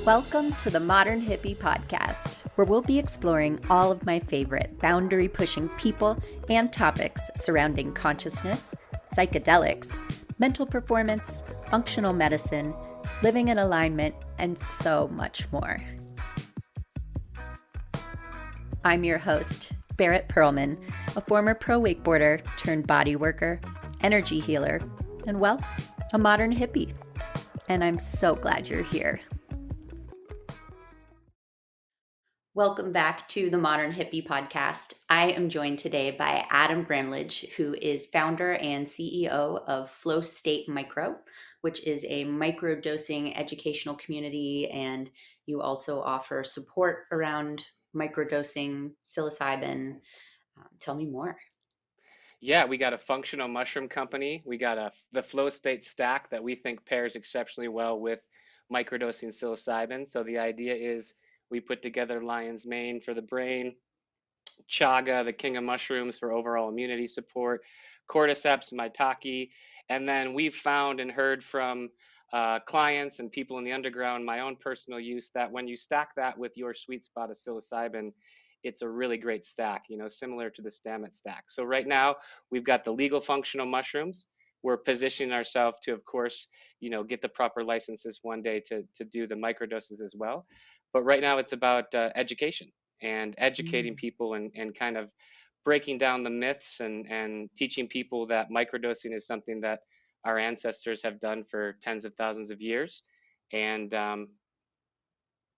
Welcome to the Modern Hippie podcast, where we'll be exploring all of my favorite boundary-pushing people and topics surrounding consciousness, psychedelics, mental performance, functional medicine, living in alignment, and so much more. I'm your host, Barrett Perlman, a former pro wakeboarder turned body worker, energy healer, and well, a modern hippie. And I'm so glad you're here. Welcome back to the Modern Hippie podcast. I am joined today by Adam Bramlage, who is founder and CEO of Flow State Micro, which is a microdosing educational community, and you also offer support around microdosing, psilocybin. Tell me more. Yeah, we got a functional mushroom company. We got the flow state stack that we think pairs exceptionally well with microdosing psilocybin. So the idea is we put together lion's mane for the brain, chaga, the king of mushrooms, for overall immunity support, cordyceps, maitake, and then we've found and heard from clients and people in the underground, my own personal use, that when you stack that with your sweet spot of psilocybin, it's a really great stack, similar to the Stamets stack. So right now we've got the legal functional mushrooms. We're positioning ourselves to, of course, get the proper licenses one day to do the microdoses as well. But right now it's about education and educating people and kind of breaking down the myths and teaching people that microdosing is something that our ancestors have done for tens of thousands of years. And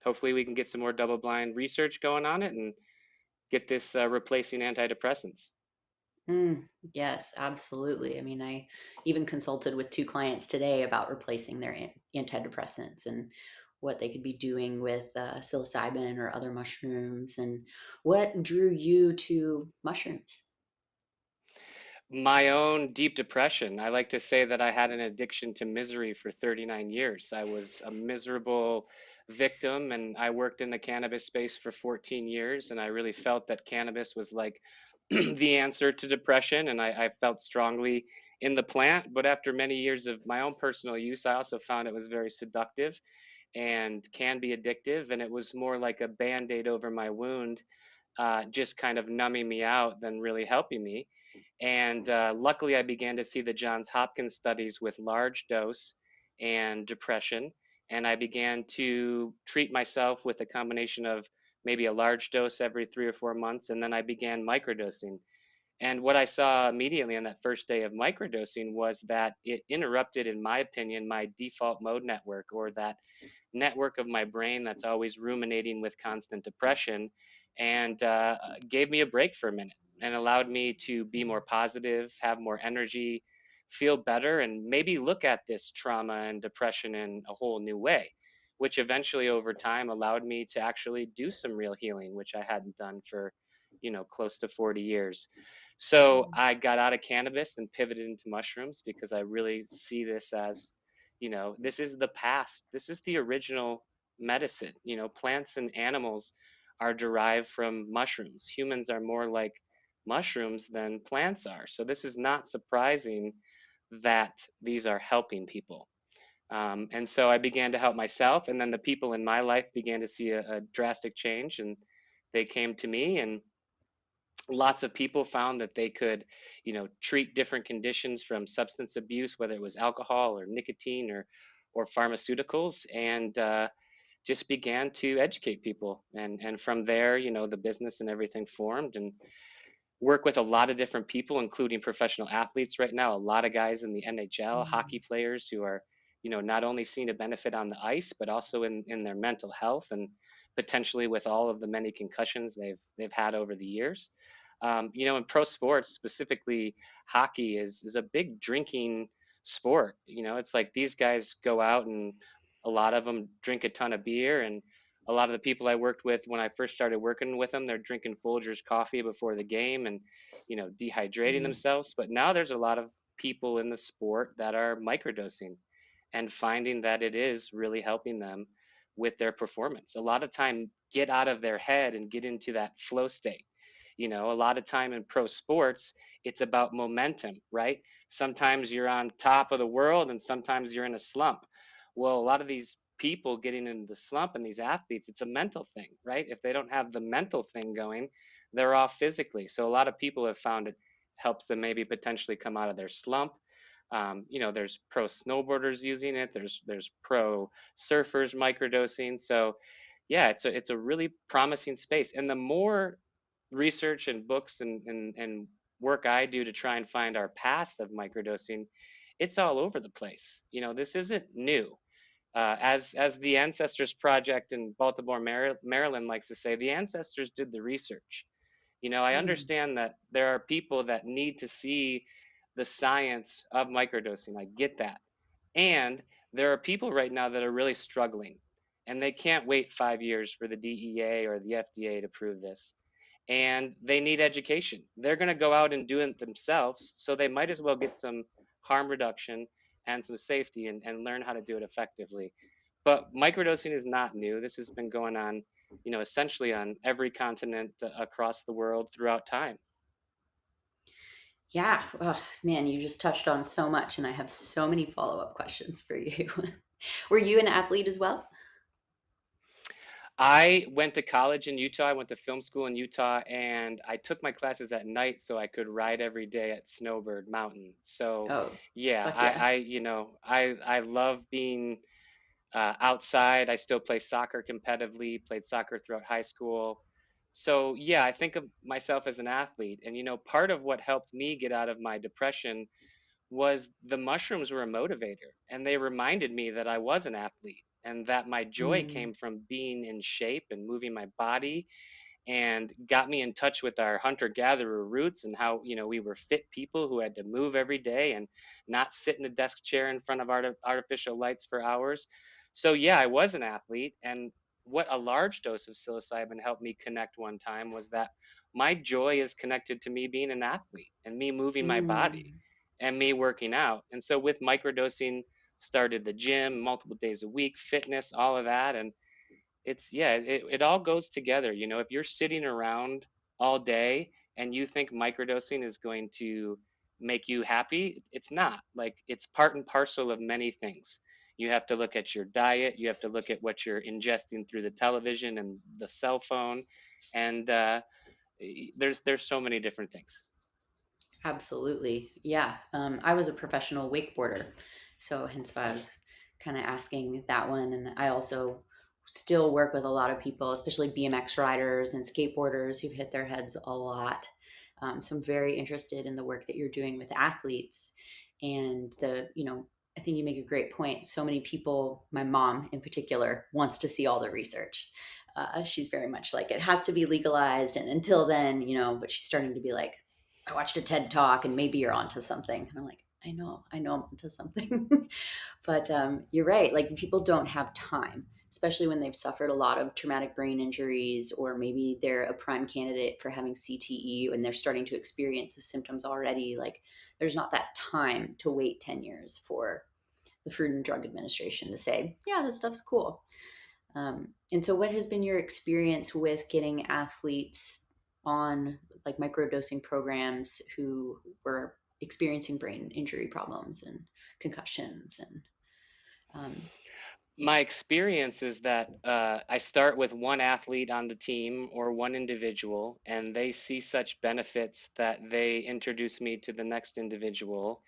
hopefully we can get some more double-blind research going on it and get this replacing antidepressants. Yes, absolutely. I mean, I even consulted with 2 clients today about replacing their antidepressants and what they could be doing with psilocybin or other mushrooms. And what drew you to mushrooms? My own deep depression. I like to say that I had an addiction to misery for 39 years. I was a miserable victim, and I worked in the cannabis space for 14 years, and I really felt that cannabis was like the answer to depression, and I felt strongly in the plant. But after many years of my own personal use, I also found it was very seductive and can be addictive, and it was more like a band-aid over my wound, just kind of numbing me out than really helping me. And luckily, I began to see the Johns Hopkins studies with large dose and depression. And I began to treat myself with a combination of maybe a large dose every 3 or 4 months. And then I began microdosing. And what I saw immediately on that first day of microdosing was that it interrupted, in my opinion, my default mode network, or that network of my brain that's always ruminating with constant depression, and gave me a break for a minute and allowed me to be more positive, have more energy, feel better, and maybe look at this trauma and depression in a whole new way, which eventually over time allowed me to actually do some real healing, which I hadn't done for, close to 40 years. So I got out of cannabis and pivoted into mushrooms because I really see this as, this is the past. This is the original medicine. Plants and animals are derived from mushrooms. Humans are more like mushrooms than plants are. So this is not surprising that these are helping people. And so I began to help myself, and then the people in my life began to see a drastic change, and they came to me, and lots of people found that they could, treat different conditions from substance abuse, whether it was alcohol or nicotine or pharmaceuticals, and just began to educate people. And from there, the business and everything formed, and work with a lot of different people, including professional athletes right now, a lot of guys in the NHL, hockey players who are, not only seeing a benefit on the ice, but also in their mental health, and potentially with all of the many concussions they've had over the years. In pro sports, specifically hockey is a big drinking sport. It's like these guys go out and a lot of them drink a ton of beer, and a lot of the people I worked with when I first started working with them, they're drinking Folgers coffee before the game and, dehydrating themselves. But now there's a lot of people in the sport that are microdosing and finding that it is really helping them with their performance. A lot of time get out of their head and get into that flow state. A lot of time in pro sports, it's about momentum, right? Sometimes you're on top of the world and sometimes you're in a slump. Well, a lot of these people getting into the slump and these athletes, it's a mental thing, right? If they don't have the mental thing going, they're off physically. So a lot of people have found it helps them maybe potentially come out of their slump. There's pro snowboarders using it. There's pro surfers microdosing. So yeah, it's a really promising space. And the more research and books and work I do to try and find our past of microdosing, it's all over the place. This isn't new. As the Ancestors Project in Baltimore, Maryland likes to say, the ancestors did the research. I Mm, understand that there are people that need to see the science of microdosing. I get that. And there are people right now that are really struggling, and they can't wait 5 years for the DEA or the FDA to prove this. And they need education. They're going to go out and do it themselves, so they might as well get some harm reduction and some safety and learn how to do it effectively. But microdosing is not new. This has been going on, essentially on every continent across the world throughout time. yeah. Oh, man, you just touched on so much, and I have so many follow-up questions for you. Were you an athlete as well? I went to college in Utah. I went to film school in Utah, and I took my classes at night so I could ride every day at Snowbird Mountain. So, Oh, yeah, fuck yeah. I love being outside. I still play soccer competitively. Played soccer throughout high school. So, yeah, I think of myself as an athlete, and part of what helped me get out of my depression was the mushrooms were a motivator, and they reminded me that I was an athlete and that my joy Mm, came from being in shape and moving my body, and got me in touch with our hunter gatherer roots and how we were fit people who had to move every day and not sit in a desk chair in front of artificial lights for hours. So yeah, I was an athlete. And what a large dose of psilocybin helped me connect one time was that my joy is connected to me being an athlete and me moving my body mm, and me working out. And so with microdosing, started the gym multiple days a week, fitness, all of that. And it all goes together. If you're sitting around all day and you think microdosing is going to make you happy, it's not. Like, it's part and parcel of many things. You have to look at your diet, you have to look at what you're ingesting through the television and the cell phone, and there's so many different things. absolutely. Yeah. I was a professional wakeboarder, so hence why I was kind of asking that one. And I also still work with a lot of people, especially BMX riders and skateboarders who've hit their heads a lot. So I'm very interested in the work that you're doing with athletes and I think you make a great point. So many people, my mom in particular, wants to see all the research. She's very much like it has to be legalized, and until then, but she's starting to be like, I watched a TED talk, and maybe you're onto something. And I'm like, I know I'm onto something. But you're right. Like people don't have time, especially when they've suffered a lot of traumatic brain injuries, or maybe they're a prime candidate for having CTE and they're starting to experience the symptoms already. Like there's not that time to wait 10 years for the Food and Drug Administration to say, yeah, this stuff's cool. And so, what has been your experience with getting athletes on like microdosing programs who were experiencing brain injury problems and concussions and um, yeah. My experience is that I start with one athlete on the team or one individual, and they see such benefits that they introduce me to the next individual.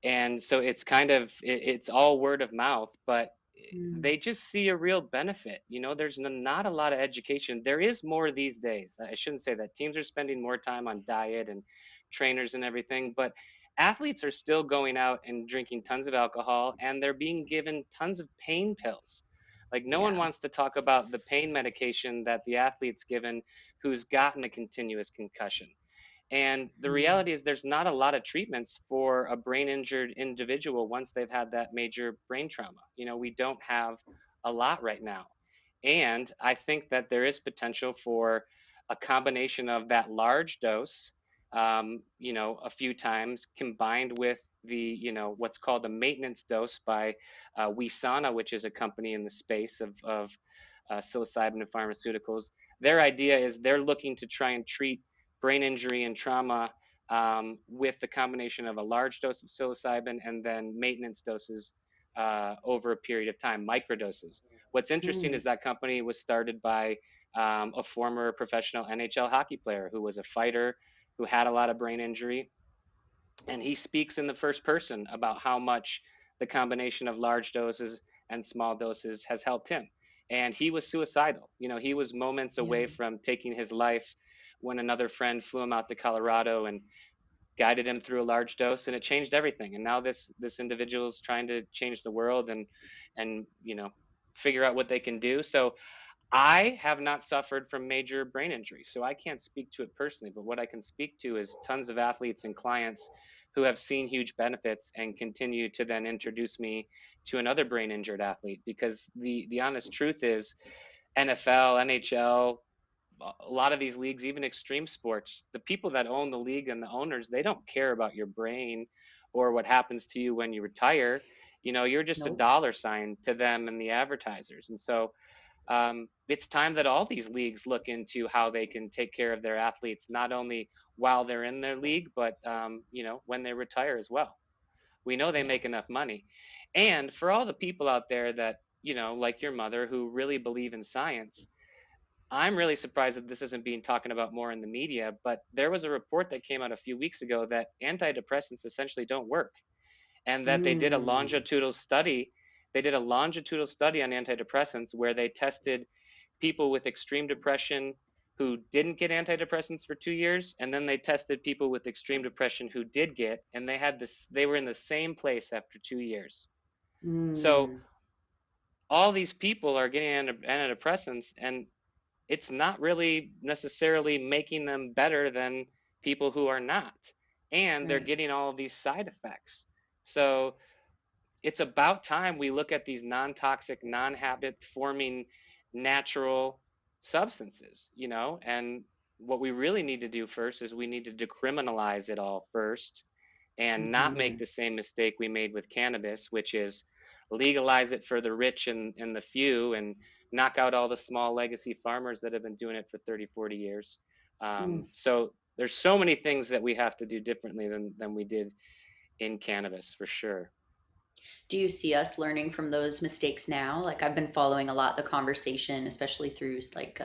And so it's all word of mouth, but Mm, they just see a real benefit. There's not a lot of education. There is more these days. I shouldn't say that. Teams are spending more time on diet and trainers and everything, but athletes are still going out and drinking tons of alcohol, and they're being given tons of pain pills. Like, no one yeah. wants to talk about the pain medication that the athlete's given who's gotten a continuous concussion. And the Mm, reality is, there's not a lot of treatments for a brain injured individual once they've had that major brain trauma. We don't have a lot right now. And I think that there is potential for a combination of that large dose, a few times, combined with what's called the maintenance dose by Wisana, which is a company in the space of psilocybin and pharmaceuticals. Their idea is they're looking to try and treat brain injury and trauma with the combination of a large dose of psilocybin and then maintenance doses over a period of time, microdoses. What's interesting Mm. is that company was started by a former professional NHL hockey player who was a fighter who had a lot of brain injury, and he speaks in the first person about how much the combination of large doses and small doses has helped him. And he was suicidal. You know, he was moments Yeah. away from taking his life when another friend flew him out to Colorado and guided him through a large dose, and it changed everything. And now this individual is trying to change the world and figure out what they can do. So I have not suffered from major brain injury, so I can't speak to it personally. But what I can speak to is tons of athletes and clients who have seen huge benefits and continue to then introduce me to another brain injured athlete. Because the honest truth is, NFL, NHL, a lot of these leagues, even extreme sports, the people that own the league and the owners, they don't care about your brain or what happens to you when you retire. You know, you're just a Nope. dollar sign to them and the advertisers. And so it's time that all these leagues look into how they can take care of their athletes, not only while they're in their league, but when they retire as well. We know they Yeah. make enough money. And for all the people out there that, like your mother, who really believe in science, I'm really surprised that this isn't being talking about more in the media. But there was a report that came out a few weeks ago that antidepressants essentially don't work, and that they did a Mm. longitudinal study. They did a longitudinal study on antidepressants where they tested people with extreme depression who didn't get antidepressants for 2 years, and then they tested people with extreme depression who did get, and they were in the same place after 2 years. So Mm. all these people are getting antidepressants, and it's not really necessarily making them better than people who are not, and they're Right. getting all of these side effects. So it's about time we look at these non-toxic, non-habit forming natural substances, and what we really need to do first is we need to decriminalize it all first and not make Hmm. the same mistake we made with cannabis, which is legalize it for the rich and the few and knock out all the small legacy farmers that have been doing it for 30, 40 years. Mm. So there's so many things that we have to do differently than we did in cannabis, for sure. Do you see us learning from those mistakes now? Like I've been following a lot the conversation, especially through like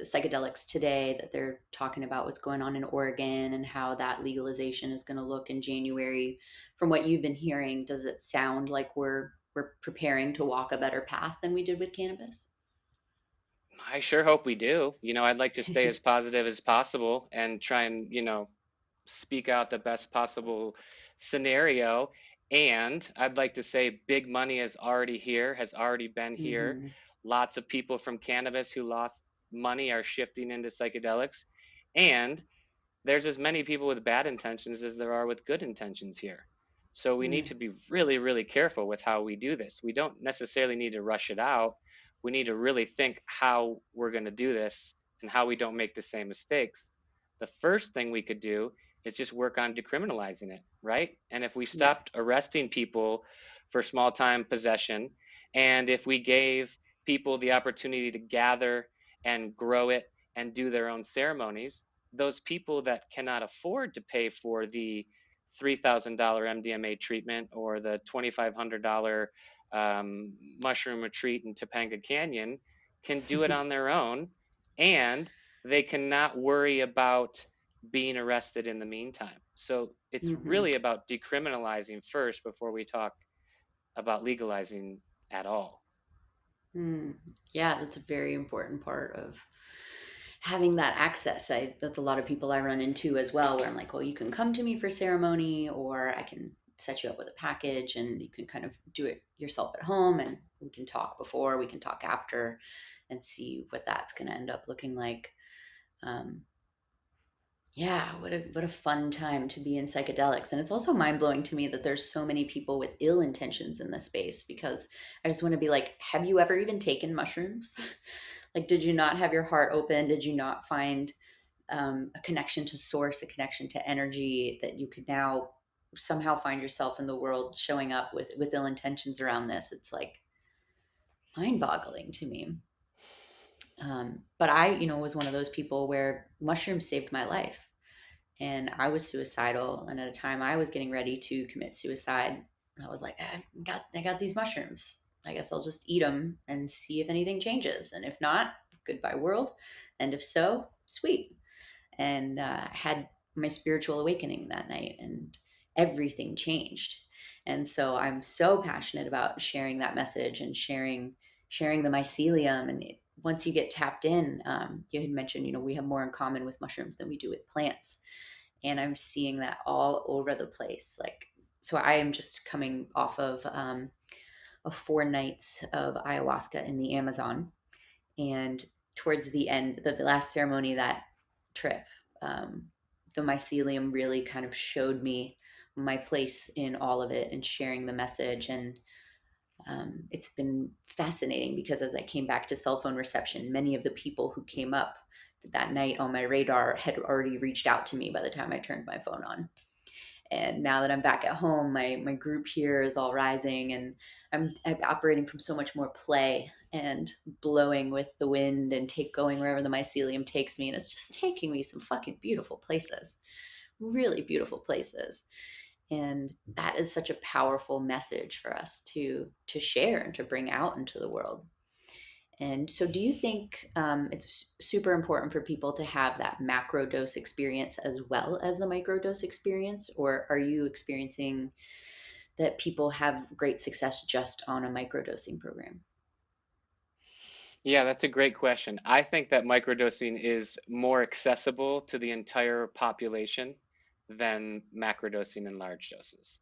psychedelics today, that they're talking about what's going on in Oregon and how that legalization is going to look in January. From what you've been hearing, does it sound like we're preparing to walk a better path than we did with cannabis? I sure hope we do. I'd like to stay as positive as possible and try and, speak out the best possible scenario. And I'd like to say big money is already here, has already been here. Hmm. Lots of people from cannabis who lost money are shifting into psychedelics. And there's as many people with bad intentions as there are with good intentions here. So we need Mm. to be really, really careful with how we do this. We don't necessarily need to rush it out. We need to really think how we're going to do this and how we don't make the same mistakes. The first thing we could do is just work on decriminalizing it, right? And if we Yeah. stopped arresting people for small time possession, and if we gave people the opportunity to gather and grow it and do their own ceremonies, those people that cannot afford to pay for the $3,000 MDMA treatment or the $2,500 mushroom retreat in Topanga Canyon can do it on their own, and they cannot worry about being arrested in the meantime. So it's Hmm. really about decriminalizing first before we talk about legalizing at all. Mm. Yeah, that's a very important part of having that access. That's a lot of people I run into as well, where I'm like, well, you can come to me for ceremony, or I can set you up with a package and you can kind of do it yourself at home, and we can talk before, we can talk after, and see what that's going to end up looking like. Um, yeah, what a fun time to be in psychedelics. And it's also mind-blowing to me that there's so many people with ill intentions in this space, because I just want to be like, have you ever even taken mushrooms? Like, did you not have your heart open? Did you not find a connection to source, a connection to energy, that you could now somehow find yourself in the world showing up with ill intentions around this? It's like mind-boggling to me. But I, was one of those people where mushrooms saved my life. And I was suicidal. And at a time I was getting ready to commit suicide, I was like, I got these mushrooms. I guess I'll just eat them and see if anything changes. And if not, goodbye world. And if so, sweet. And had my spiritual awakening that night, and everything changed. And so I'm so passionate about sharing that message and sharing the mycelium. And once you get tapped in, you had mentioned, we have more in common with mushrooms than we do with plants, and I'm seeing that all over the place. Like, so I am just coming off of 4 nights of ayahuasca in the Amazon, and towards the end, the last ceremony of that trip, um, the mycelium really kind of showed me my place in all of it and sharing the message. And it's been fascinating because as I came back to cell phone reception, many of the people who came up that night on my radar had already reached out to me by the time I turned my phone on. And now that I'm back at home, my group here is all rising, and I'm operating from so much more play and blowing with the wind and going wherever the mycelium takes me. And it's just taking me some fucking beautiful places, really beautiful places. And that is such a powerful message for us to share and to bring out into the world. And so, do you think it's super important for people to have that macro dose experience as well as the micro dose experience? Or are you experiencing that people have great success just on a microdosing program? Yeah, that's a great question. I think that microdosing is more accessible to the entire population than macrodosing in large doses.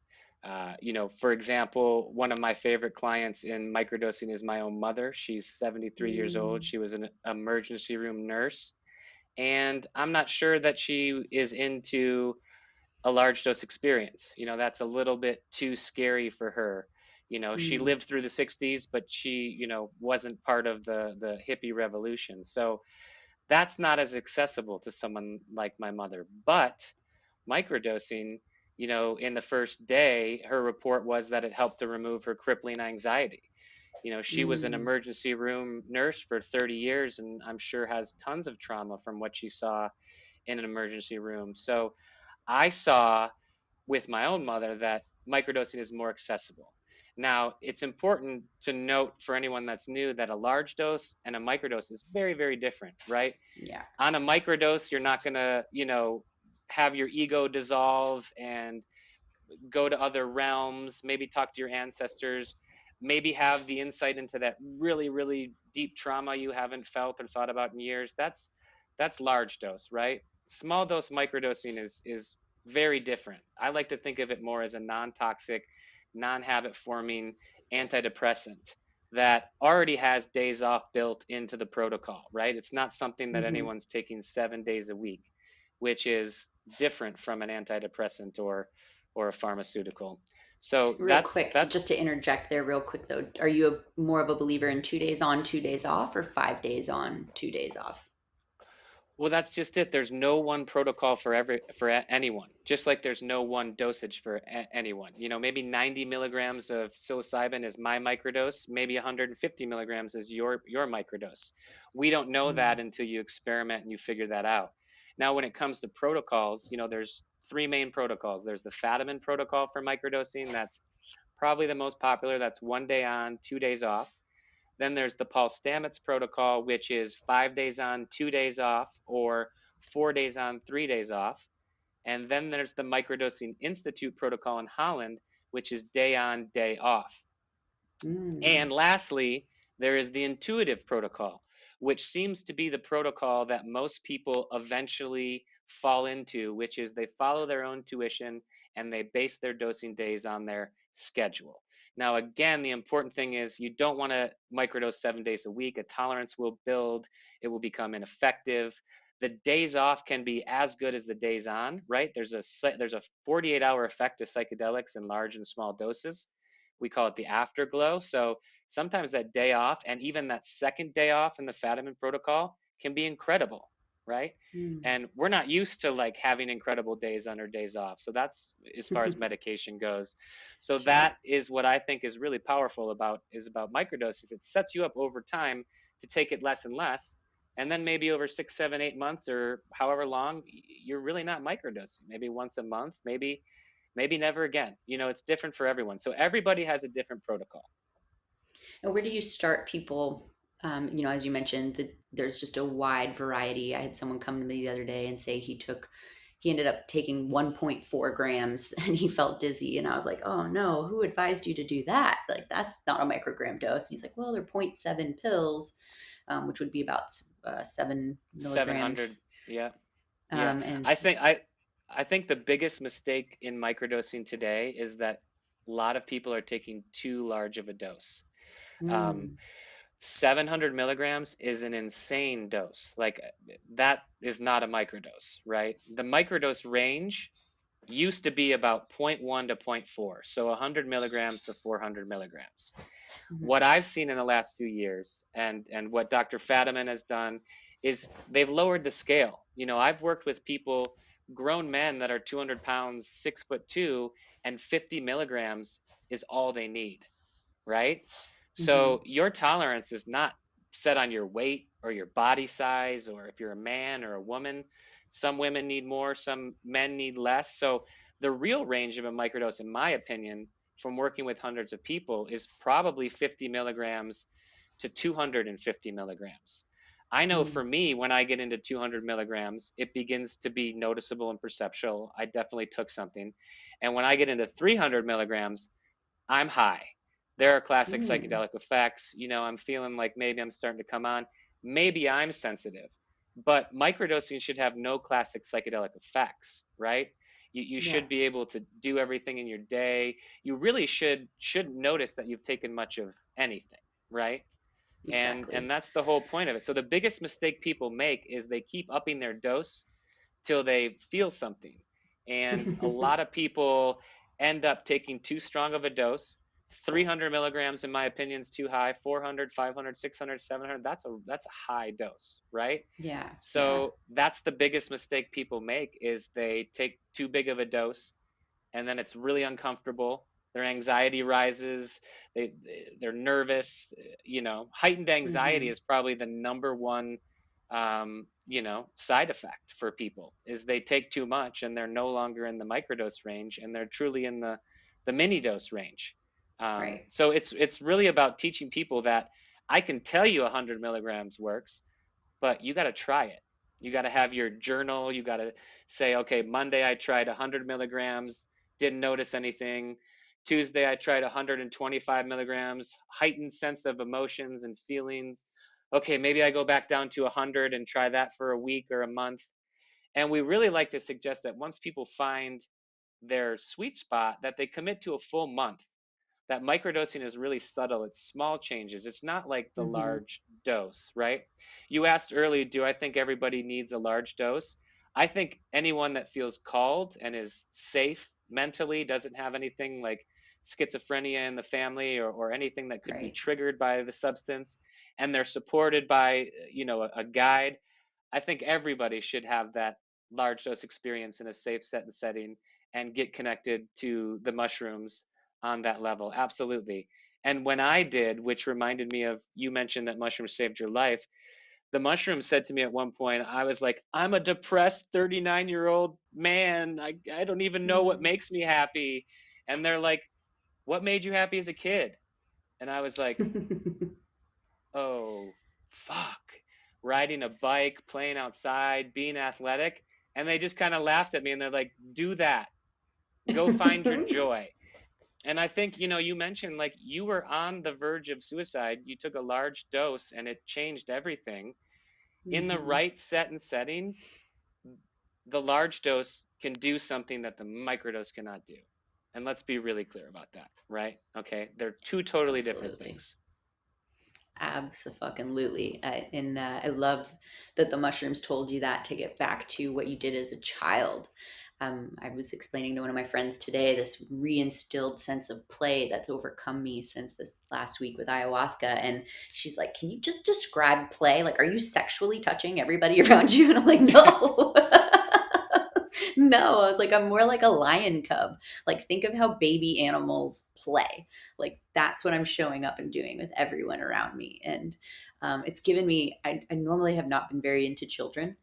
For example, one of my favorite clients in microdosing is my own mother. She's 73 years old. Mm, She was an emergency room nurse, and I'm not sure that she is into a large dose experience. That's a little bit too scary for her. She mm, lived through the 60s, but she, wasn't part of the hippie revolution. So that's not as accessible to someone like my mother. But microdosing, in the first day, her report was that it helped to remove her crippling anxiety. She was an mm, emergency room nurse for 30 years, and I'm sure has tons of trauma from what she saw in an emergency room. So I saw with my own mother that microdosing is more accessible. Now, it's important to note for anyone that's new that a large dose and a microdose is very, very different, right? yeah. On a microdose, you're not going to, have your ego dissolve and go to other realms, maybe talk to your ancestors, maybe have the insight into that really, really deep trauma you haven't felt or thought about in years. That's large dose, right? Small dose microdosing is very different. I like to think of it more as a non-toxic, non-habit forming antidepressant that already has days off built into the protocol, right? It's not something that Hmm. anyone's taking 7 days a week, which is different from an antidepressant or a pharmaceutical. So Real that's quick, so that's just to interject there, real quick though, are you more of a believer in 2 days on, 2 days off, or 5 days on, 2 days off? well, that's just it. There's no one protocol for anyone. Just like there's no one dosage for anyone. Maybe 90 milligrams of psilocybin is my microdose. Maybe 150 milligrams is your microdose. We don't know that Mm, until you experiment and you figure that out. Now, when it comes to protocols, there's three main protocols. There's the Fadiman protocol for microdosing. That's probably the most popular. That's 1 day on, 2 days off. Then there's the Paul Stamets protocol, which is 5 days on, 2 days off, or 4 days on, 3 days off. And then there's the Microdosing Institute protocol in Holland, which is day on, day off. mm, And lastly, there is the intuitive protocol, which seems to be the protocol that most people eventually fall into, which is they follow their own tuition and they base their dosing days on their schedule. Now, again, the important thing is you don't want to microdose 7 days a week. A tolerance will build, it will become ineffective. The days off can be as good as the days on, right? There's a 48-hour effect of psychedelics in large and small doses. We call it the afterglow. So sometimes that day off and even that second day off in the Fadiman protocol can be incredible, right? mm. And we're not used to like having incredible days on or days off. So that's as far as medication goes. So Sure. that is what I think is really powerful about microdoses. It sets you up over time to take it less and less. And then maybe over 6, 7, 8 months or however long, you're really not microdosing. Maybe once a month, maybe never again. It's different for everyone. So everybody has a different protocol. And where do you start people? As you mentioned, there's just a wide variety. I had someone come to me the other day and say he ended up taking 1.4 grams and he felt dizzy. And I was like, oh no, who advised you to do that? Like, that's not a microgram dose. And he's like, well, they're zero point 0.7 pills, which would be about 7 milligrams. 700. Yeah. Yeah. And I think I I think the biggest mistake in microdosing today is that a lot of people are taking too large of a dose. Um, mm, 700 milligrams is an insane dose. Like that is not a microdose, right? The microdose range used to be about zero point 0.1 to zero point 0.4, so 100 milligrams to 400 milligrams. mhm, What I've seen in the last few years, and what Dr. Fadiman has done, is they've lowered the scale. I've worked with people, grown men that are 200 pounds, 6'2", and 50 milligrams is all they need, right? mhm, So your tolerance is not set on your weight or your body size, or if you're a man or a woman. Some women need more, some men need less. So the real range of a microdose, in my opinion, from working with hundreds of people, is probably 50 milligrams to 250 milligrams. I know for mm, me, when I get into 200 milligrams, it begins to be noticeable and perceptual. I definitely took something. And when I get into 300 milligrams, I'm high. There are classic mm. psychedelic effects. I'm feeling like maybe I'm starting to come on. Maybe I'm sensitive, but microdosing should have no classic psychedelic effects, right? You Yeah, should be able to do everything in your day. You really shouldn't notice that you've taken much of anything, right? And exactly. that's the whole point of it. So the biggest mistake people make is they keep upping their dose till they feel something. And a lot of people end up taking too strong of a dose. 300 milligrams, in my opinion, is too high. 400, 500, 600, 700, that's a high dose, right? Yeah, yeah. So that's the biggest mistake people make, is they take too big of a dose, and then it's really uncomfortable. Their anxiety rises. They're nervous. Heightened anxiety Mhm. is probably the number one side effect for people, is they take too much and they're no longer in the microdose range, and they're truly in the mini dose range. Right. So it's really about teaching people that I can tell you 100 milligrams works, but you got to try it. You got to have your journal. You got to say, okay, Monday I tried 100 milligrams, didn't notice anything. Tuesday I tried 125 milligrams, heightened sense of emotions and feelings. Okay, maybe I go back down to 100 and try that for a week or a month. And we really like to suggest that once people find their sweet spot, that they commit to a full month. That microdosing is really subtle. It's small changes. It's not like the Mhm. large dose, right? You asked earlier, do I think everybody needs a large dose? I think anyone that feels called and is safe mentally, doesn't have anything like schizophrenia in the family, or anything that could be Right. triggered by the substance, and they're supported by, a guide. I think everybody should have that large dose experience in a safe set and setting, and get connected to the mushrooms on that level. Absolutely. And when I did, which reminded me of, you mentioned that mushrooms saved your life. The mushroom said to me at one point, I was like, I'm a depressed 39-year-old man. I don't even know what Mm. makes me happy. And they're like, what made you happy as a kid? And I was like, oh, fuck. Riding a bike, playing outside, being athletic. And they just kind of laughed at me, and they're like, do that. Go find your joy. And I think, you mentioned like you were on the verge of suicide. You took a large dose and it changed everything. In the Mhm. right set and setting, the large dose can do something that the microdose cannot do. And let's be really clear about that, right? Okay. They're two totally different Absolutely. things. Absolutely. And I love that the mushrooms told you that to get back to what you did as a child. I was explaining to one of my friends today this reinstilled sense of play that's overcome me since this last week with ayahuasca. And she's like, can you just describe play? Like, are you sexually touching everybody around you? And I'm like, no. No, I was like, I'm more like a lion cub. Like, think of how baby animals play. Like, that's what I'm showing up and doing with everyone around me. And it's given me, I normally have not been very into children.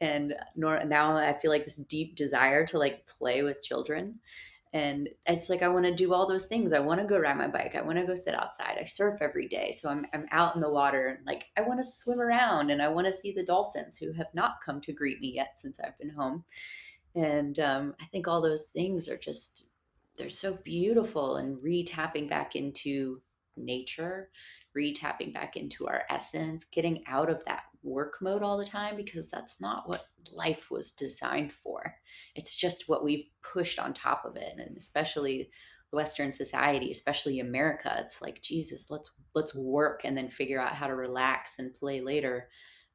And now I feel like this deep desire to like play with children. And it's like I want to do all those things. I want to go ride my bike. I want to go sit outside. I surf every day. So I'm out in the water and like I want to swim around and I want to see the dolphins who have not come to greet me yet since I've been home. And I think all those things are just, they're so beautiful and re-tapping back into nature, re-tapping back into our essence, getting out of that work mode all the time because that's not what life was designed for. It's just what we've pushed on top of it. And especially Western society, especially America, it's like, Jesus, let's work and then figure out how to relax and play later.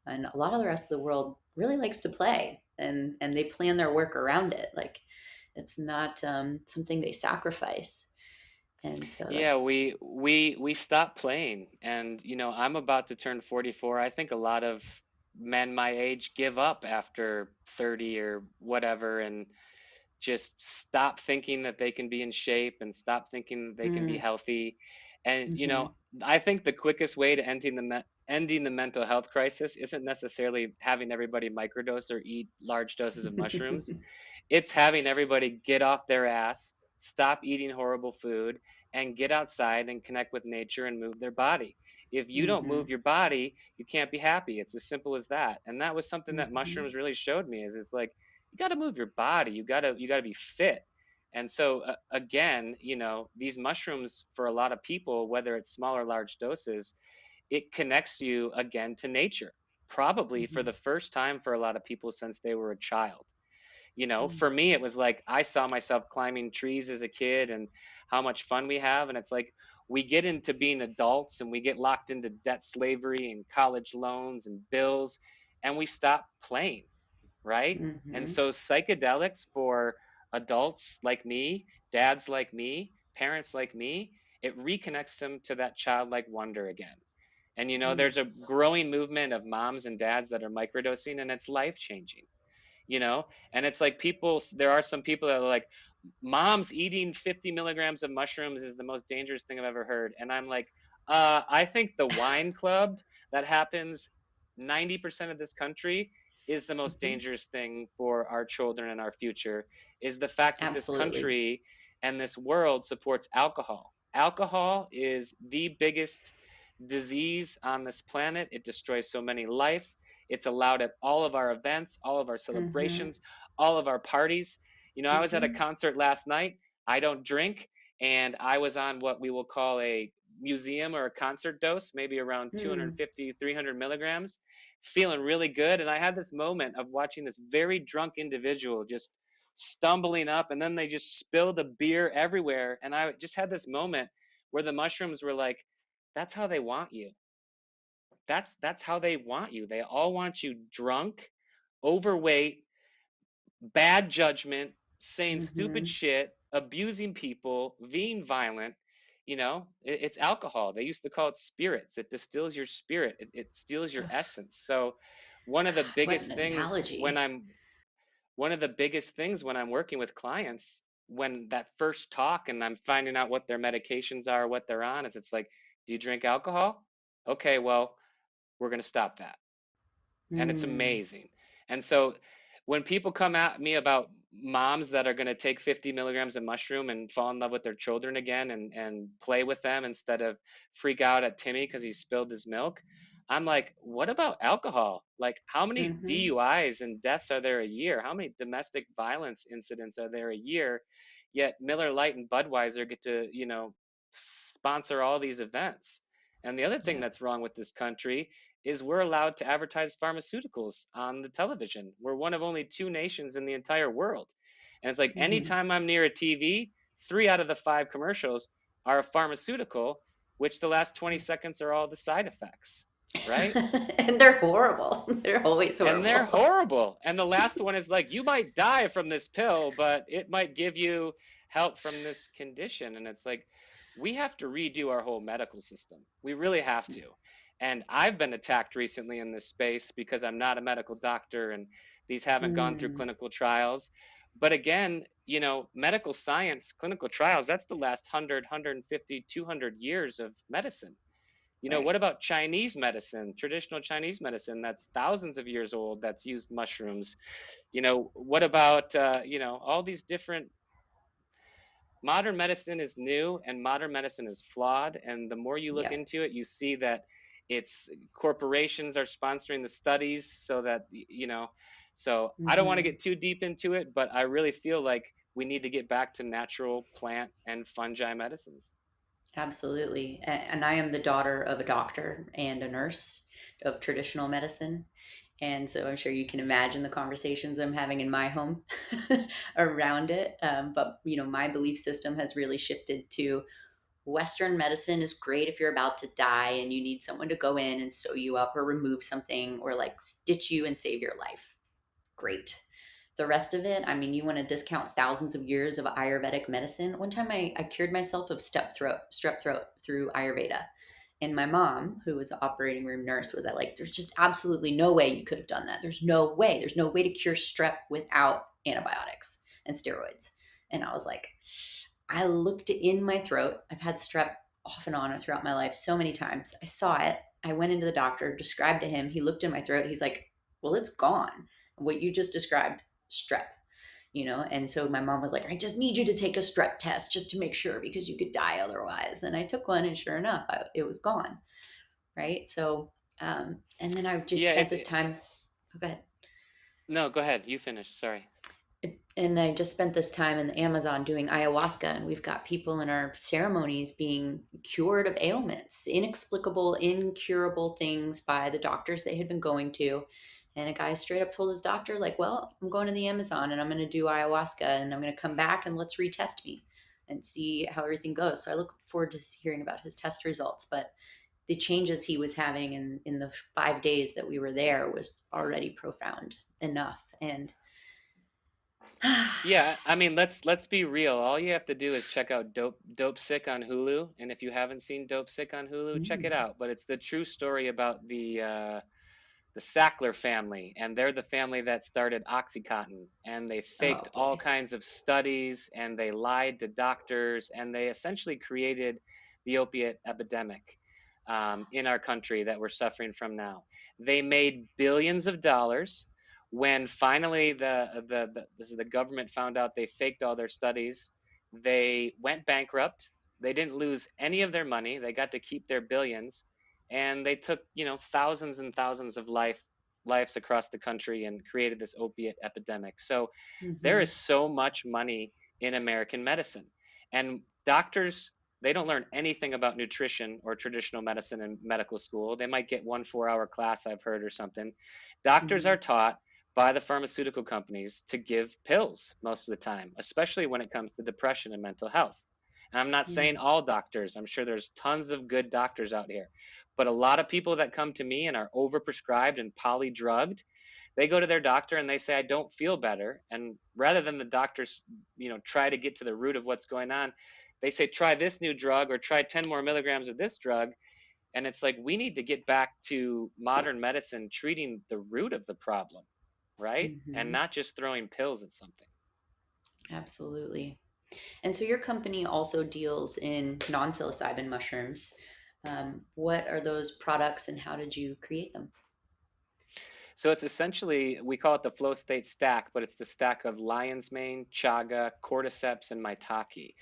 And a lot of the rest of the world really likes to play and they plan their work around it. Like it's not something they sacrifice. And so Yeah, that's we stopped playing, and I'm about to turn 44. I think a lot of men my age give up after 30 or whatever, and just stop thinking that they can be in shape and stop thinking that they can be mm, healthy. And mm-hmm. I think the quickest way to ending the mental health crisis isn't necessarily having everybody microdose or eat large doses of mushrooms. It's having everybody get off their ass, stop eating horrible food, and get outside and connect with nature and move their body. If you don't Mm-hmm. move your body, you can't be happy. It's as simple as that. And that was something that Mm-hmm. mushrooms really showed me is it's like you got to move your body. You got to be fit. And so again, these mushrooms for a lot of people, whether it's small or large doses, it connects you again to nature. Probably for Mm-hmm. the first time for a lot of people since they were a child. For Mm-hmm. me, it was like I saw myself climbing trees as a kid and how much fun we have. And it's like we get into being adults and we get locked into debt slavery and college loans and bills, and we stop playing, right? And Mm-hmm. so psychedelics for adults like me, dads like me, parents like me, it reconnects them to that childlike wonder again. And there's a growing movement of moms and dads that are microdosing, and it's life changing you know and it's like there are some people that are like, mom's eating 50 milligrams of mushrooms is the most dangerous thing I've ever heard. And I'm like, I think the wine club that happens 90% of this country is the most Mm-hmm. dangerous thing for our children and our future, is the fact that this Absolutely. country and this world supports alcohol. Alcohol is the biggest disease on this planet. It destroys so many lives. It's allowed at all of our events, all of our Mm-hmm. celebrations, all of our parties. I was at a Mm-hmm. concert last night. I don't drink, and I was on what we will call a museum or a concert dose, maybe around Mm. 250, 300 milligrams, feeling really good. And I had this moment of watching this very drunk individual just stumbling up, and then they just spilled a beer everywhere. And I just had this moment where the mushrooms were like, that's how they want you. That's how they want you. They all want you drunk, overweight, bad judgment, saying stupid Mm-hmm. shit, abusing people, being violent. It's alcohol. They used to call it spirits. It distills your spirit. It steals your Ugh, essence. So one of the God, what an biggest things when analogy. I'm one of the biggest things when I'm working with clients, when that first talk and I'm finding out what their medications are, what they're on, is it's like, do you drink alcohol? Okay, well, we're going to stop that. And it's Mm. amazing. And so when people come at me about moms that are going to take 50 milligrams of mushroom and fall in love with their children again and play with them instead of freak out at Timmy because he spilled his milk, I'm like, what about alcohol? Like, how many Mm-hmm. DUIs and deaths are there a year? How many domestic violence incidents are there a year? Yet Miller Lite and Budweiser get to, sponsor all these events. And the other thing Yep. that's wrong with this country is we're allowed to advertise pharmaceuticals on the television. We're one of only two nations in the entire world. And it's like Mm-hmm. anytime I'm near a TV, 3 out of the 5 commercials are a pharmaceutical, which the last 20 seconds are all the side effects, right? And they're horrible. They're always And they're horrible. horrible. And the last one is like, you might die from this pill, but it might give you help from this condition. And it's like, we have to redo our whole medical system. We really have to. And I've been attacked recently in this space because I'm not a medical doctor and these haven't gone through Mm. clinical trials. But again, medical science, clinical trials, that's the last 100, 150, 200 years of medicine. Right. What about Chinese medicine, traditional Chinese medicine that's thousands of years old, that's used mushrooms? What about, all these different. Modern medicine is new and modern medicine is flawed. And the more you look Yep. into it, you see that it's corporations are sponsoring the studies so that, so I don't want to Hmm. get too deep into it, but I really feel like we need to get back to natural plant and fungi medicines. Absolutely. And I am the daughter of a doctor and a nurse of traditional medicine. And so I'm sure you can imagine the conversations I'm having in my home around it. But, my belief system has really shifted to Western medicine is great if you're about to die and you need someone to go in and sew you up or remove something or like stitch you and save your life. Great. The rest of it, I mean, you want to discount thousands of years of Ayurvedic medicine. One time I cured myself of strep throat through Ayurveda. And my mom, who was an operating room nurse, was like, there's just absolutely no way you could have done that. There's no way. There's no way to cure strep without antibiotics and steroids. And I was like, I looked in my throat. I've had strep off and on throughout my life so many times. I saw it. I went into the doctor, described to him. He looked in my throat. He's like, well, it's gone. What you just described, strep, And so my mom was like, I just need you to take a strep test just to make sure because you could die otherwise. And I took one, and sure enough, it was gone. Right. So, and then I just Yeah, spent this time. Oh, go ahead. no, go ahead. You finish. Sorry. And I just spent this time in the Amazon doing ayahuasca, and we've got people in our ceremonies being cured of ailments, inexplicable, incurable things by the doctors they had been going to. And a guy straight up told his doctor, like, well, I'm going to the Amazon and I'm going to do ayahuasca and I'm going to come back and let's retest me and see how everything goes. So I look forward to hearing about his test results. But the changes he was having in the 5 days that we were there was already profound enough. And Yeah, I mean, let's be real. All you have to do is check out Dope Sick on Hulu, and if you haven't seen Dope Sick on Hulu, check it Mm. out. But it's the true story about the Sackler family, and they're the family that started OxyContin, and they Oh faked all boy. kinds of studies, and they lied to doctors, and they essentially created the opiate epidemic in our country that we're suffering from now. They made billions of dollars. When finally the government found out they faked all their studies, they went bankrupt. They didn't lose any of their money. They got to keep their billions, and they took thousands and thousands of lives across the country and created this opiate epidemic. So there Hmm. is so much money in American medicine, and doctors, they don't learn anything about nutrition or traditional medicine in medical school. They might get 1 4-hour class, I've heard, or something. Doctors Hmm. are taught by the pharmaceutical companies to give pills most of the time, especially when it comes to depression and mental health. And I'm not Yeah. saying all doctors, I'm sure there's tons of good doctors out here, but a lot of people that come to me and are overprescribed and polydrugged, they go to their doctor and they say, I don't feel better. And rather than the doctors, try to get to the root of what's going on, they say, try this new drug or try 10 more milligrams of this drug. And it's like, we need to get back to modern medicine treating the root of the problem, right? And Hmm. not just throwing pills at something. Absolutely. And so your company also deals in non-psilocybin mushrooms. What are those products and how did you create them? So it's essentially, we call it the flow state stack, but it's the stack of lion's mane, chaga, cordyceps, and maitake.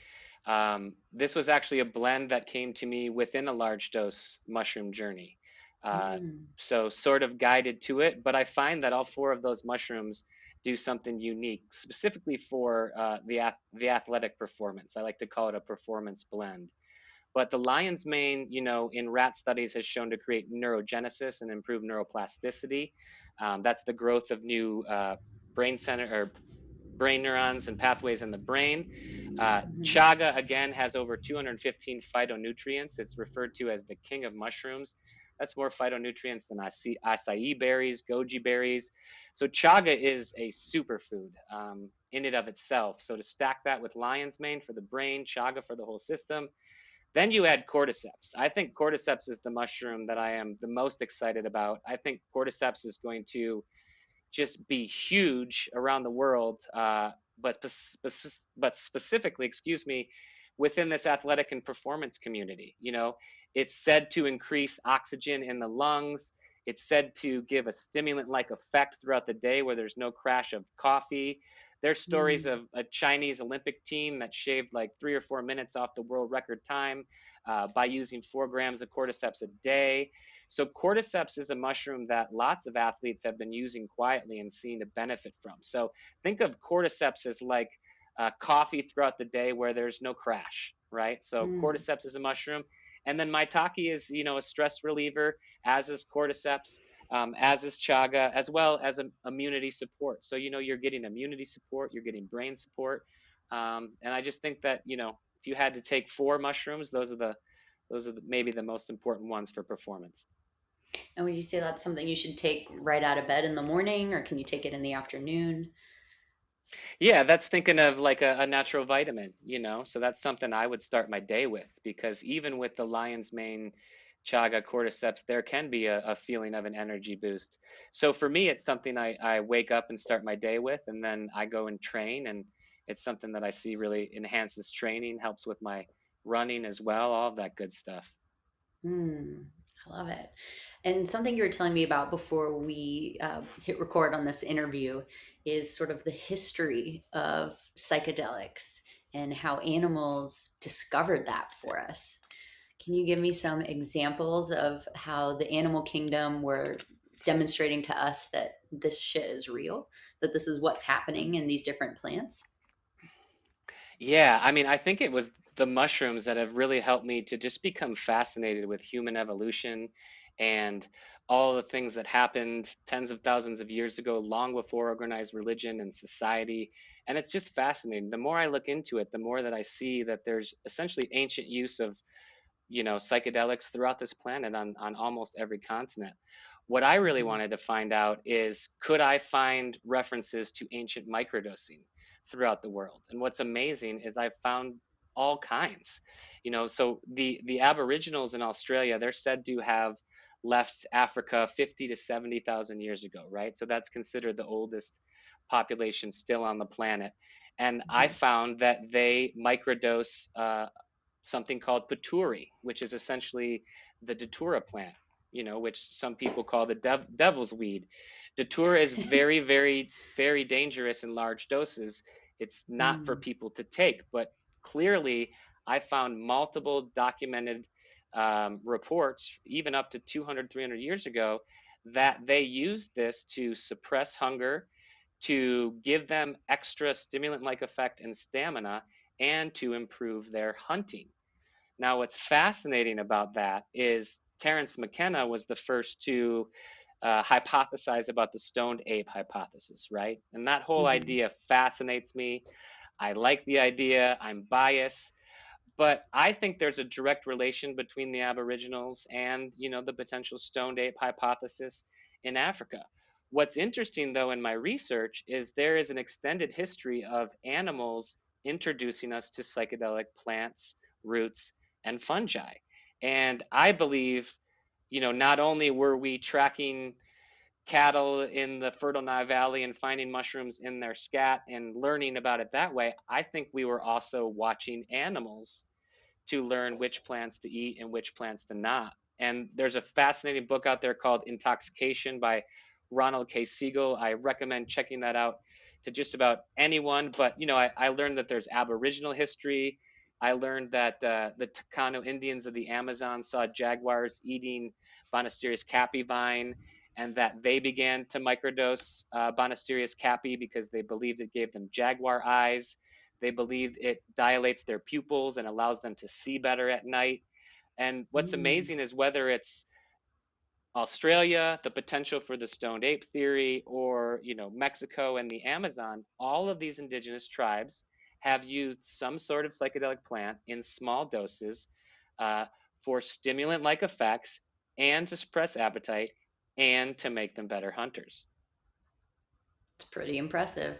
This was actually a blend that came to me within a large dose mushroom journey. Uh, Mm. so sort of guided to it, but I find that all four of those mushrooms do something unique, specifically for the athletic performance. I like to call it a performance blend. But the lion's mane, in rat studies has shown to create neurogenesis and improve neuroplasticity. That's the growth of new brain center or brain neurons and pathways in the brain. Hmm. Chaga, again, has over 215 phytonutrients. It's referred to as the king of mushrooms. That's more phytonutrients than acai berries, goji berries. So chaga is a superfood in and of itself. So to stack that with lion's mane for the brain, chaga for the whole system, then you add cordyceps. I think cordyceps is the mushroom that I am the most excited about. I think cordyceps is going to just be huge around the world. but specifically, excuse me, within this athletic and performance community. It's said to increase oxygen in the lungs. It's said to give a stimulant like effect throughout the day where there's no crash of coffee. There's stories Mm, of a Chinese Olympic team that shaved like 3 or 4 minutes off the world record time by using 4 grams of cordyceps a day. So, cordyceps is a mushroom that lots of athletes have been using quietly and seen to benefit from. So, think of cordyceps as like coffee throughout the day where there's no crash, right? So mm. cordyceps is a mushroom, and then maitake is a stress reliever, as is cordyceps, as is chaga, as well as immunity support. So you're getting immunity support, you're getting brain support, and I just think that if you had to take 4 mushrooms, those are maybe the most important ones for performance. And would you say that's something you should take right out of bed in the morning, or can you take it in the afternoon? Yeah, that's thinking of like a natural vitamin. So that's something I would start my day with because even with the lion's mane, chaga, cordyceps, there can be a feeling of an energy boost. So for me, it's something I wake up and start my day with, and then I go and train. And it's something that I see really enhances training, helps with my running as well, all of that good stuff. Mm, I love it. And something you were telling me about before we hit record on this interview is sort of the history of psychedelics and how animals discovered that for us. Can you give me some examples of how the animal kingdom were demonstrating to us that this shit is real, that this is what's happening in these different plants? Yeah, I mean, I think it was the mushrooms that have really helped me to just become fascinated with human evolution and all the things that happened tens of thousands of years ago, long before organized religion and society. And it's just fascinating. The more I look into it, the more that I see that there's essentially ancient use of psychedelics throughout this planet on almost every continent. What I really Mhm. wanted to find out is could I find references to ancient microdosing throughout the world? And what's amazing is I found all kinds. So the Aboriginals in Australia, they're said to have left Africa 50 to 70,000 years ago, right? So that's considered the oldest population still on the planet. And I Mhm. found that they microdose something called paturi, which is essentially the datura plant, which some people call the devil's weed. Datura is very, very, very dangerous in large doses. It's not for Mm. people to take, but clearly, I found multiple documented reports, even up to 200, 300 years ago, that they used this to suppress hunger, to give them extra stimulant like effect and stamina, and to improve their hunting. Now, what's fascinating about that is Terence McKenna was the first to hypothesize about the stoned ape hypothesis, right? And that whole Mhm. idea fascinates me. I like the idea. I'm biased, but I think there's a direct relation between the Aboriginals and the potential stoned ape hypothesis in Africa. What's interesting, though, in my research is there is an extended history of animals introducing us to psychedelic plants, roots, and fungi. And I believe, not only were we tracking cattle in the Fertile Nile Valley and finding mushrooms in their scat and learning about it that way, I think we were also watching animals to learn which plants to eat and which plants to not. And there's a fascinating book out there called Intoxication by Ronald K. Siegel. I recommend checking that out to just about anyone. But I learned that there's Aboriginal history. I learned that the Takano Indians of the Amazon saw jaguars eating Banisterius capi vine, and that they began to microdose Banisterius capi because they believed it gave them jaguar eyes. They believed it dilates their pupils and allows them to see better at night. And what's Mm. amazing is whether it's Australia, the potential for the stoned ape theory, or Mexico and the Amazon, all of these indigenous tribes have used some sort of psychedelic plant in small doses uh, for stimulant-like effects and to suppress appetite and to make them better hunters. It's pretty impressive.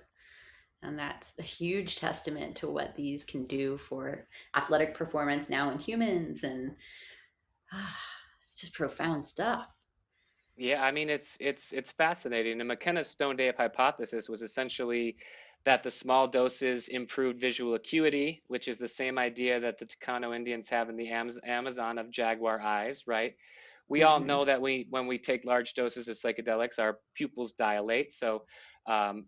And that's a huge testament to what these can do for athletic performance now in humans. And it's just profound stuff. Yeah, I mean it's fascinating. And McKenna's stoned ape hypothesis was essentially that the small doses improved visual acuity, which is the same idea that the Tacano Indians have in the Amazon of jaguar eyes, right? We all Mm-hmm. know that when we take large doses of psychedelics, our pupils dilate. So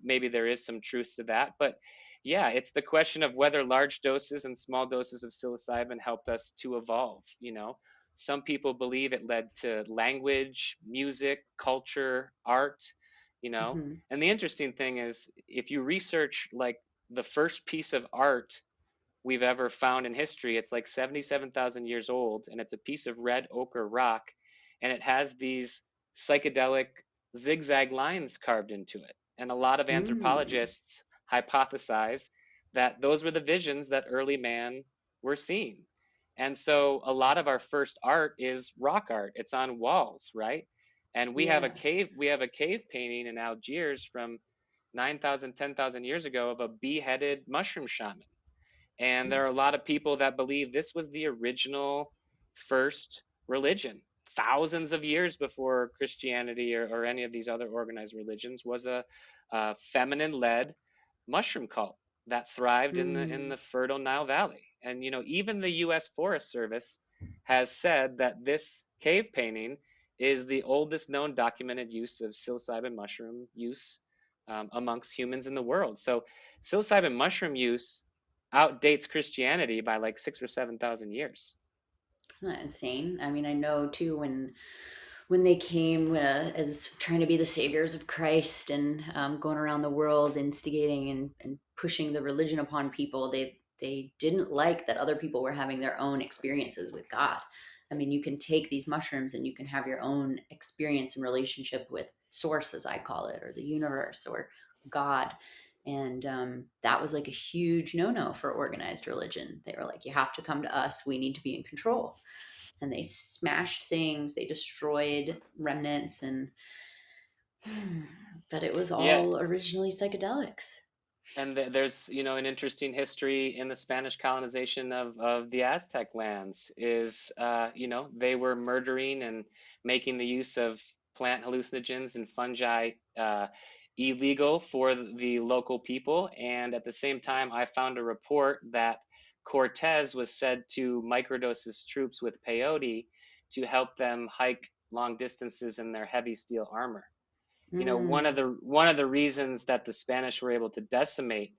maybe there is some truth to that. But yeah, it's the question of whether large doses and small doses of psilocybin helped us to evolve. Some people believe it led to language, music, culture, art, you know. Mm-hmm. And the interesting thing is, if you research like the first piece of art we've ever found in history, it's like 77,000 years old, and it's a piece of red ochre rock, and it has these psychedelic zigzag lines carved into it. And a lot of Mm. anthropologists hypothesize that those were the visions that early man were seeing. And so a lot of our first art is rock art. It's on walls, right? And Yeah. we have a cave painting in Algiers from 9,000, 10,000 years ago of a beheaded mushroom shaman. And there are a lot of people that believe this was the original first religion. Thousands of years before Christianity or any of these other organized religions was a feminine-led mushroom cult that thrived in Mm. the fertile Nile Valley. And even the U.S. Forest Service has said that this cave painting is the oldest known documented use of psilocybin mushroom use amongst humans in the world. So psilocybin mushroom use outdates Christianity by like 6 or 7 thousand years. Isn't that insane? I mean, I know too when they came as trying to be the saviors of Christ and going around the world instigating and pushing the religion upon people, they didn't like that other people were having their own experiences with God. I mean, you can take these mushrooms and you can have your own experience and relationship with source, as I call it, or the universe or God. And that was like a huge no-no for organized religion. They were like, you have to come to us. We need to be in control, and they smashed things, they destroyed remnants, and but it was Yeah, all originally psychedelics. and there's an interesting history in the Spanish colonization of the Aztec lands is they were murdering and making the use of plant hallucinogens and fungi illegal for the local people. And at the same time, I found a report that Cortez was said to microdose his troops with peyote to help them hike long distances in their heavy steel armor. Mm, One of the reasons that the Spanish were able to decimate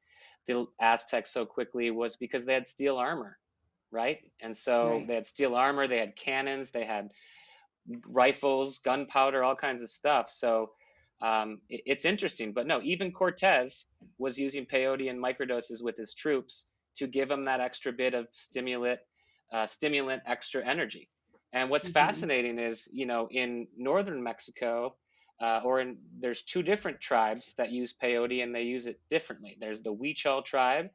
the Aztecs so quickly was because they had steel armor, right? And so right. they had steel armor, they had cannons, they had rifles, gunpowder, all kinds of stuff. So it's interesting. But no, even Cortez was using peyote and microdoses with his troops to give them that extra bit of stimulant, extra energy. And what's Mm-hmm. fascinating is, in northern Mexico, there's two different tribes that use peyote and they use it differently. There's the Huichol tribe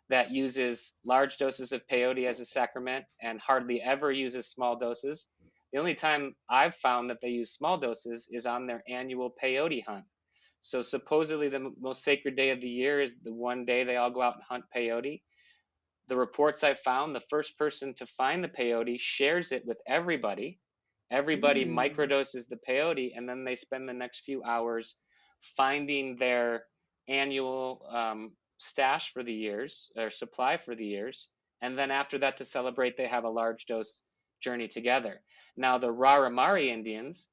that uses large doses of peyote as a sacrament and hardly ever uses small doses. The only time I've found that they use small doses is on their annual peyote hunt. So supposedly the most sacred day of the year is the one day they all go out and hunt peyote. The reports I've found, the first person to find the peyote shares it with everybody. Everybody Mm, microdoses the peyote, and then they spend the next few hours finding their annual stash for the years, or supply for the years. And then after that, to celebrate, they have a large dose journey together. Now, the Raramari Indians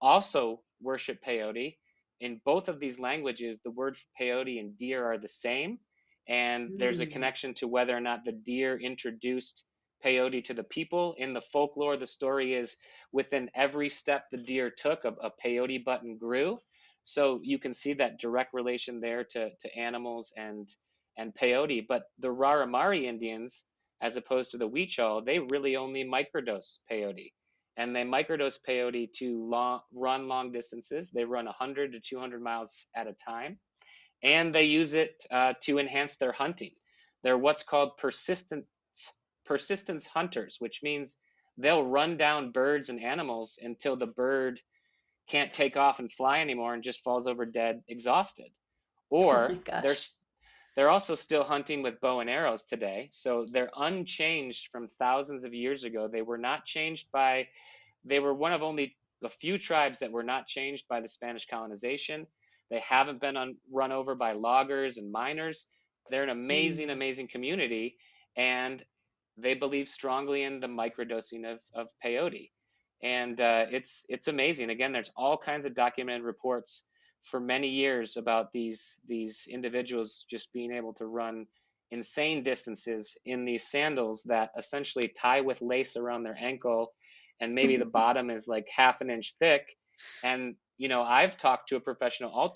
also worship peyote. In both of these languages, the word for peyote and deer are the same, and there's a mm. connection to whether or not the deer introduced peyote to the people. In the folklore, the story is within every step the deer took, a peyote button grew. So you can see that direct relation there to animals and peyote. But the Raramari Indians, as opposed to the Huichol, they really only microdose peyote. And they microdose peyote to run long distances. They run 100 to 200 miles at a time, and they use it to enhance their hunting. They're what's called persistence hunters, which means they'll run down birds and animals until the bird can't take off and fly anymore and just falls over dead, exhausted. Oh my Or gosh. they're also still hunting with bow and arrows today, so they're unchanged from thousands of years ago. They were not changed by They were one of only a few tribes that were not changed by the Spanish colonization. They haven't been run over by loggers and miners. They're an amazing, Mm. amazing community, and they believe strongly in the microdosing of peyote. And it's amazing. Again, there's all kinds of documented reports for many years about these individuals just being able to run insane distances in these sandals that essentially tie with lace around their ankle, and maybe the bottom is like half an inch thick. And I've talked to a professional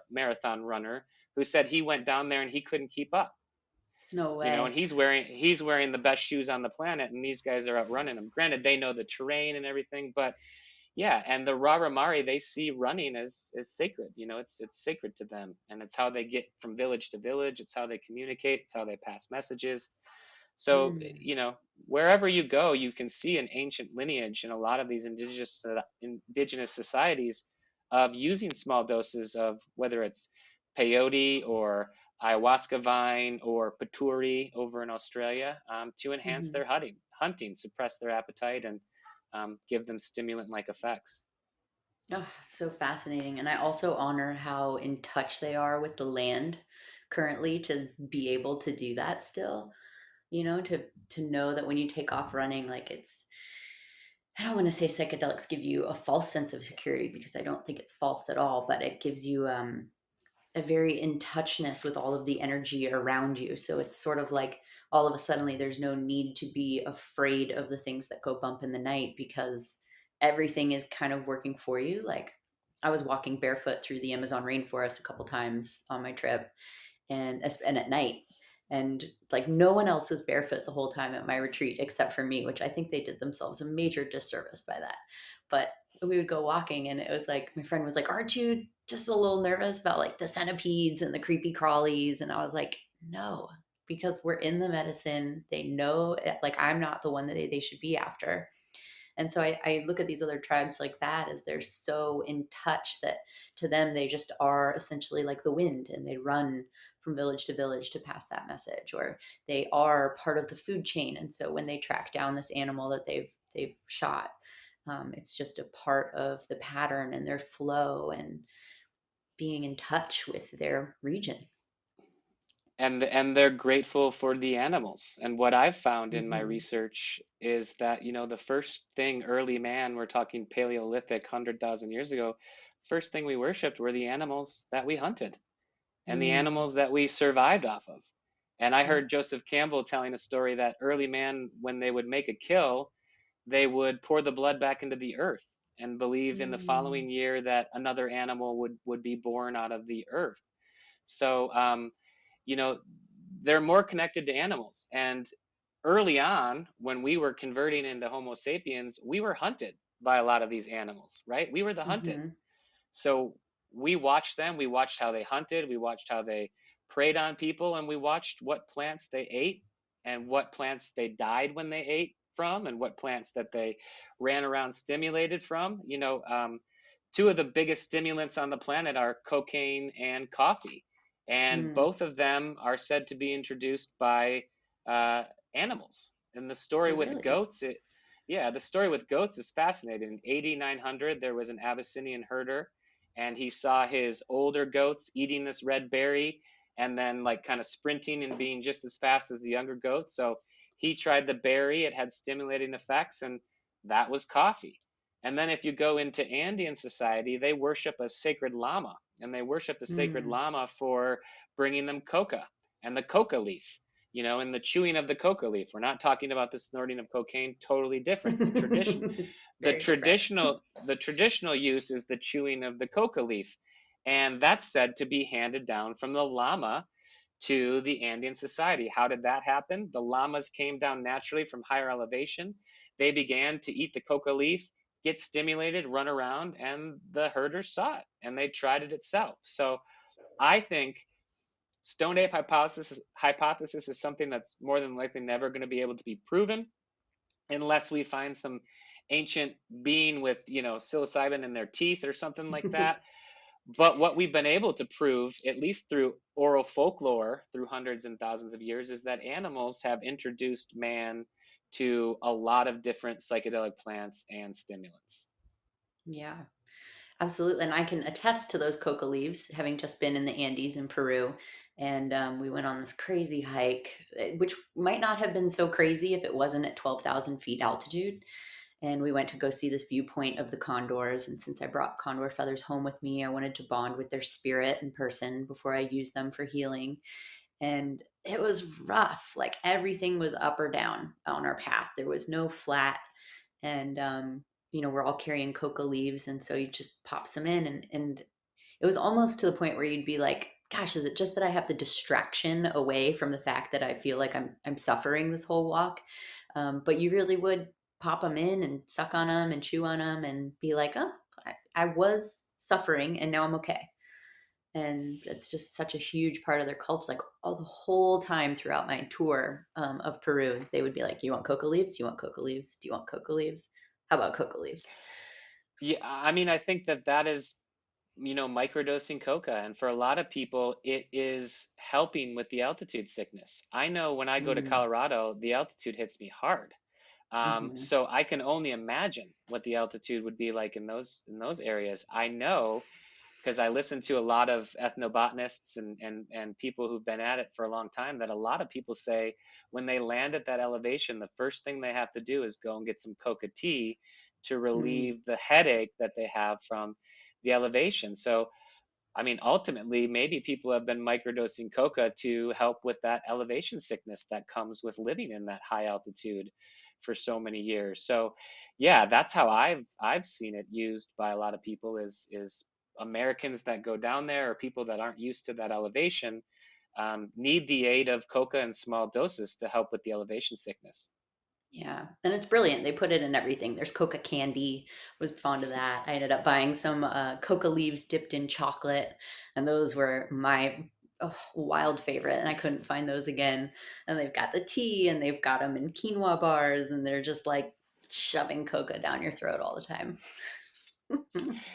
marathon runner who said he went down there and he couldn't keep up. No And way. he's wearing the best shoes on the planet, and these guys are outrunning him. Granted, they know the terrain and everything, but yeah. And the Raramari, they see running as sacred. It's sacred to them, and it's how they get from village to village. It's how they communicate. It's how they pass messages. So, Mm. wherever you go, you can see an ancient lineage in a lot of these indigenous societies of using small doses of, whether it's peyote or ayahuasca vine or paturi over in Australia, to enhance Hmm. their hunting, suppress their appetite, and give them stimulant-like effects. Oh, so fascinating. And I also honor how in touch they are with the land currently to be able to do that still, to know that when you take off running, like I don't want to say psychedelics give you a false sense of security because I don't think it's false at all, but it gives you a very in touchness with all of the energy around you. So it's sort of like all of a suddenly there's no need to be afraid of the things that go bump in the night because everything is kind of working for you. Like I was walking barefoot through the Amazon rainforest a couple times on my trip and at night, and like no one else was barefoot the whole time at my retreat except for me, which I think they did themselves a major disservice by that. But we would go walking and it was like my friend was like, aren't you just a little nervous about like the centipedes and the creepy crawlies? And I was like, no, because we're in the medicine. They know, like I'm not the one that they should be after. And so I look at these other tribes like that as they're so in touch that to them they just are essentially like the wind and they run from village to village to pass that message, or they are part of the food chain. And so when they track down this animal that they've shot, it's just a part of the pattern and their flow and being in touch with their region. And they're grateful for the animals. And what I've found in my Hmm. research is that, the first thing early man, we're talking Paleolithic, 100,000 years ago, first thing we worshipped were the animals that we hunted and the Mm, animals that we survived off of. And I yeah. heard Joseph Campbell telling a story that early man, when they would make a kill, they would pour the blood back into the earth and believe in the Mm, following year that another animal would be born out of the earth. So, you know, they're more connected to animals. And early on, when we were converting into Homo sapiens, we were hunted by a lot of these animals, right? We were the hunted. hmm. So we watched them, we watched how they hunted, we watched how they preyed on people, and we watched what plants they ate and what plants they died when they ate from, and what plants that they ran around stimulated from. Two of the biggest stimulants on the planet are cocaine and coffee, and Mm. both of them are said to be introduced by uh, animals. And the story Oh, with really? goats, the story with goats is fascinating. In 8900, there was an Abyssinian herder, and he saw his older goats eating this red berry and then like kind of sprinting and being just as fast as the younger goats. So he tried the berry, it had stimulating effects, and that was coffee. And then if you go into Andean society, they worship a sacred llama, and they worship the sacred Mm. llama for bringing them coca and the coca leaf, and the chewing of the coca leaf. We're not talking about the snorting of cocaine, totally different. The tradition It's the very different. traditional use is the chewing of the coca leaf, and that's said to be handed down from the llama to the Andean society. How did that happen? The llamas came down naturally from higher elevation. They began to eat the coca leaf, get stimulated, run around, and the herders saw it and they tried it itself. So I think stoned ape hypothesis is something that's more than likely never going to be able to be proven unless we find some ancient being with psilocybin in their teeth or something like that. But what we've been able to prove, at least through oral folklore through hundreds and thousands of years, is that animals have introduced man to a lot of different psychedelic plants and stimulants. Yeah. Absolutely. And I can attest to those coca leaves, having just been in the Andes in Peru. And we went on this crazy hike, which might not have been so crazy if it wasn't at 12,000 feet altitude. And we went to go see this viewpoint of the condors. And since I brought condor feathers home with me, I wanted to bond with their spirit in person before I used them for healing. And it was rough. Like everything was up or down on our path. There was no flat. And we're all carrying coca leaves, and so you just pop some in, and it was almost to the point where you'd be like, gosh, is it just that I have the distraction away from the fact that I feel like I'm suffering this whole walk? But you really would pop them in and suck on them and chew on them and be like, oh, I was suffering and now I'm okay. And it's just such a huge part of their culture. Like all the whole time throughout my tour of Peru, they would be like, "You want coca leaves? You want coca leaves? Do you want coca leaves? How about coca leaves?" Yeah, I mean, I think that that is, microdosing coca. And for a lot of people, it is helping with the altitude sickness. I know when I go to Mm, Colorado, the altitude hits me hard. hmm. So I can only imagine what the altitude would be like in those areas. I know because I listen to a lot of ethnobotanists and people who've been at it for a long time, that a lot of people say when they land at that elevation, the first thing they have to do is go and get some coca tea to Mm, relieve the headache that they have from the elevation. So I mean, ultimately, maybe people have been microdosing coca to help with that elevation sickness that comes with living in that high altitude for so many years. So, yeah, that's how I've seen it used by a lot of people is Americans that go down there or people that aren't used to that elevation need the aid of coca in small doses to help with the elevation sickness. yeah, and it's brilliant. They put it in everything. There's coca candy. Was fond of that. I ended up buying some coca leaves dipped in chocolate, and those were my wild favorite. And I couldn't find those again. And they've got the tea, and they've got them in quinoa bars, and they're just like shoving coca down your throat all the time.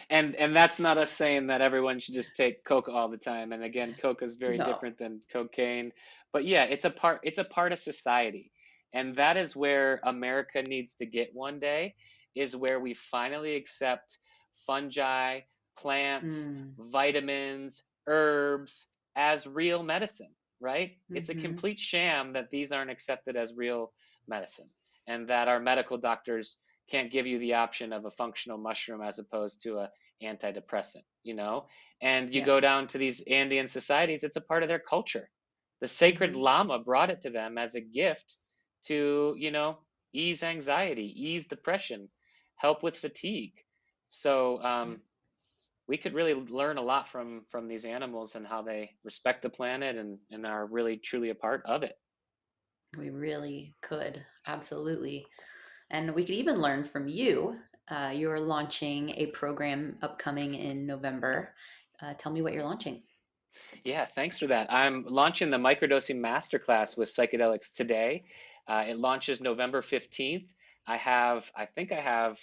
And that's not us saying that everyone should just take coca all the time. And again, coca is very No. different than cocaine. But yeah, it's a part of society. And that is where America needs to get one day, is where we finally accept fungi, plants, Mm, vitamins, herbs as real medicine, right? It's a hmm. complete sham that these aren't accepted as real medicine, and that our medical doctors can't give you the option of a functional mushroom as opposed to a antidepressant. And you Yep. go down to these Andean societies, it's a part of their culture. The sacred Hmm. Lama brought it to them as a gift to, ease anxiety, ease depression, help with fatigue. So we could really learn a lot from these animals and how they respect the planet and are really truly a part of it. We really could. Absolutely. And we could even learn from you. You're launching a program upcoming in November. Tell me what you're launching. Yeah, thanks for that. I'm launching the Microdosing Masterclass with psychedelics today. It launches November 15th. I think I have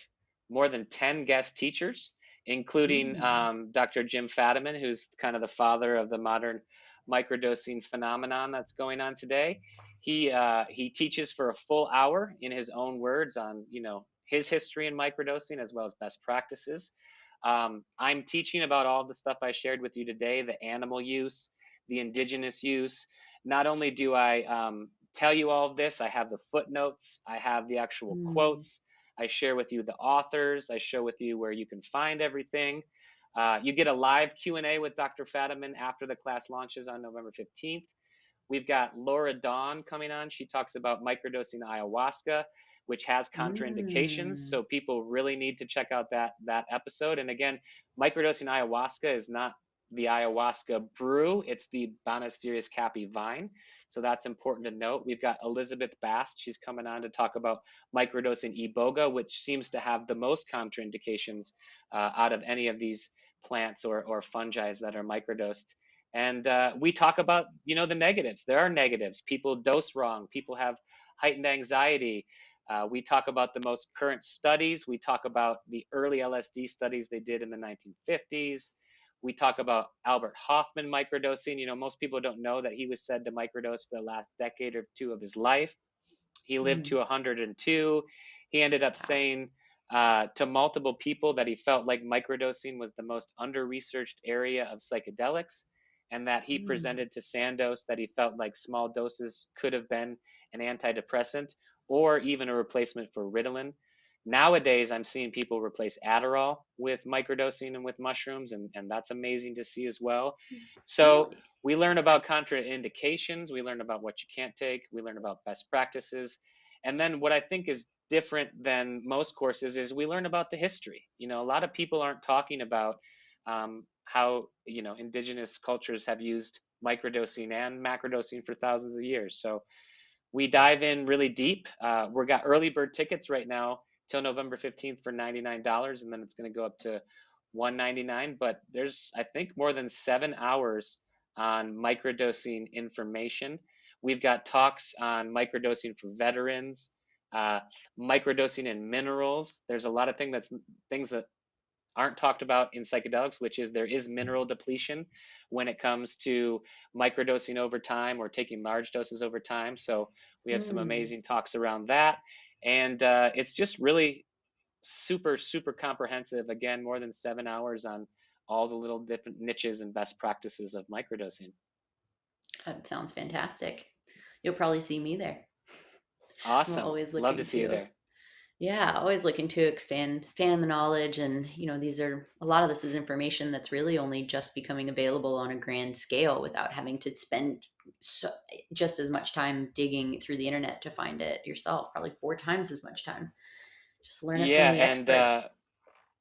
more than 10 guest teachers, including Mm, Dr. Jim Fadiman, who's kind of the father of the modern microdosing phenomenon that's going on today. He teaches for a full hour in his own words on, his history in microdosing as well as best practices. I'm teaching about all the stuff I shared with you today, the animal use, the indigenous use. Not only do I tell you all of this, I have the footnotes, I have the actual mm, quotes, I share with you the authors, I show with you where you can find everything. You get a live Q&A with Dr. Fadiman after the class launches on November 15th. We've got Laura Dawn coming on. She talks about microdosing ayahuasca, which has contraindications. mm, So people really need to check out that episode. And again, microdosing ayahuasca is not the ayahuasca brew, it's the Banisterius capi vine. So that's important to note. We've got Elizabeth Bast. She's coming on to talk about microdosing iboga, which seems to have the most contraindications out of any of these plants or fungi that are microdosed. And we talk about, the negatives. There are negatives. People dose wrong. People have heightened anxiety. We talk about the most current studies. We talk about the early LSD studies they did in the 1950s. We talk about Albert Hoffman microdosing. Most people don't know that he was said to microdose for the last decade or two of his life. He lived to mm. 102. He ended up Wow. saying to multiple people that he felt like microdosing was the most under-researched area of psychedelics, and that he Mm. presented to Sandoz that he felt like small doses could have been an antidepressant or even a replacement for Ritalin. Nowadays, I'm seeing people replace Adderall with microdosing and with mushrooms, and that's amazing to see as well. So Really? we learn about contraindications, we learn about what you can't take, we learn about best practices. And then what I think is different than most courses is we learn about the history. A lot of people aren't talking about how, indigenous cultures have used microdosing and macrodosing for thousands of years. So we dive in really deep. We've got early bird tickets right now till November 15th for $99, and then it's going to go up to $199. But there's, I think, more than 7 hours on microdosing information. We've got talks on microdosing for veterans, uh, microdosing in minerals. There's a lot of things that aren't talked about in psychedelics, which is there is mineral depletion when it comes to microdosing over time or taking large doses over time. So we have some Mm. amazing talks around that. And it's just really super, super comprehensive. Again, more than 7 hours on all the little different niches and best practices of microdosing. That sounds fantastic. You'll probably see me there. I'm Awesome. always Love to looking see you to, there. yeah, always looking to expand the knowledge. And, these are a lot of this is information that's really only just becoming available on a grand scale without having to spend so, just as much time digging through the internet to find it yourself, probably 4 times as much time. Just learn it from Yeah, the experts.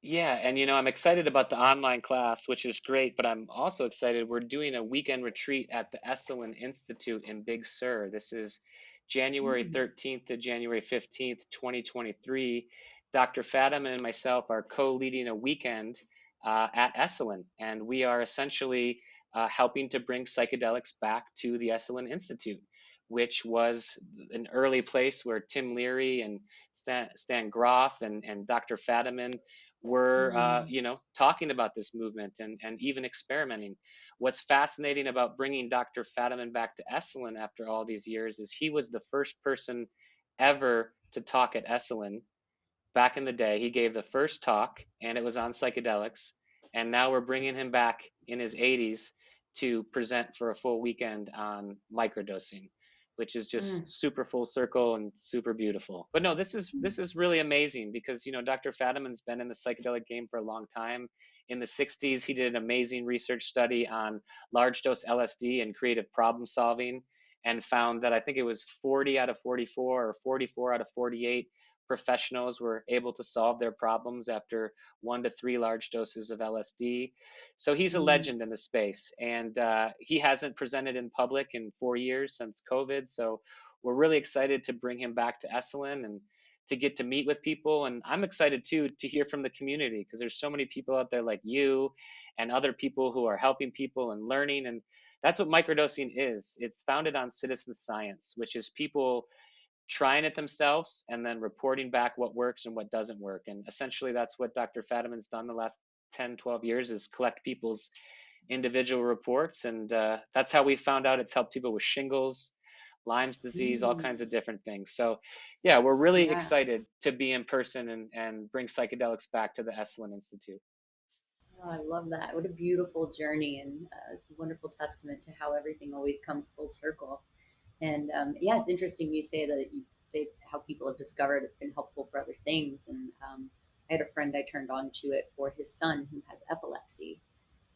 and I'm excited about the online class, which is great, but I'm also excited. We're doing a weekend retreat at the Esalen Institute in Big Sur. This is January Mm. 13th to January 15th, 2023. Dr. Fatima and myself are co-leading a weekend at Esalen, and we are essentially helping to bring psychedelics back to the Esalen Institute, which was an early place where Tim Leary and Stan Groff and Dr. Fadiman were, Mm. talking about this movement and even experimenting. What's fascinating about bringing Dr. Fadiman back to Esalen after all these years is he was the first person ever to talk at Esalen back in the day. He gave the first talk, and it was on psychedelics. And now we're bringing him back in his 80s to present for a full weekend on microdosing, which is just Mm. super full circle and super beautiful. But no, this is really amazing because Dr. Fadiman's been in the psychedelic game for a long time. In the 60s, he did an amazing research study on large dose LSD and creative problem solving, and found that I think it was 40 out of 44 or 44 out of 48 professionals were able to solve their problems after 1 to 3 large doses of LSD. So he's a Mm. legend in the space, and he hasn't presented in public in 4 years since COVID. So we're really excited to bring him back to Esalen and to get to meet with people. And I'm excited too to hear from the community because there's so many people out there like you and other people who are helping people and learning. And that's what microdosing is. It's founded on citizen science, which is people trying it themselves and then reporting back what works and what doesn't work. And essentially that's what Dr. Fadiman's done the last 10, 12 years is collect people's individual reports. And that's how we found out it's helped people with shingles, Lyme's disease, all Mm. kinds of different things. So yeah, we're really Yeah. excited to be in person and bring psychedelics back to the Esalen Institute. Oh, I love that. What a beautiful journey and a wonderful testament to how everything always comes full circle. And yeah, it's interesting you say that how people have discovered it's been helpful for other things. And I had a friend I turned on to it for his son who has epilepsy.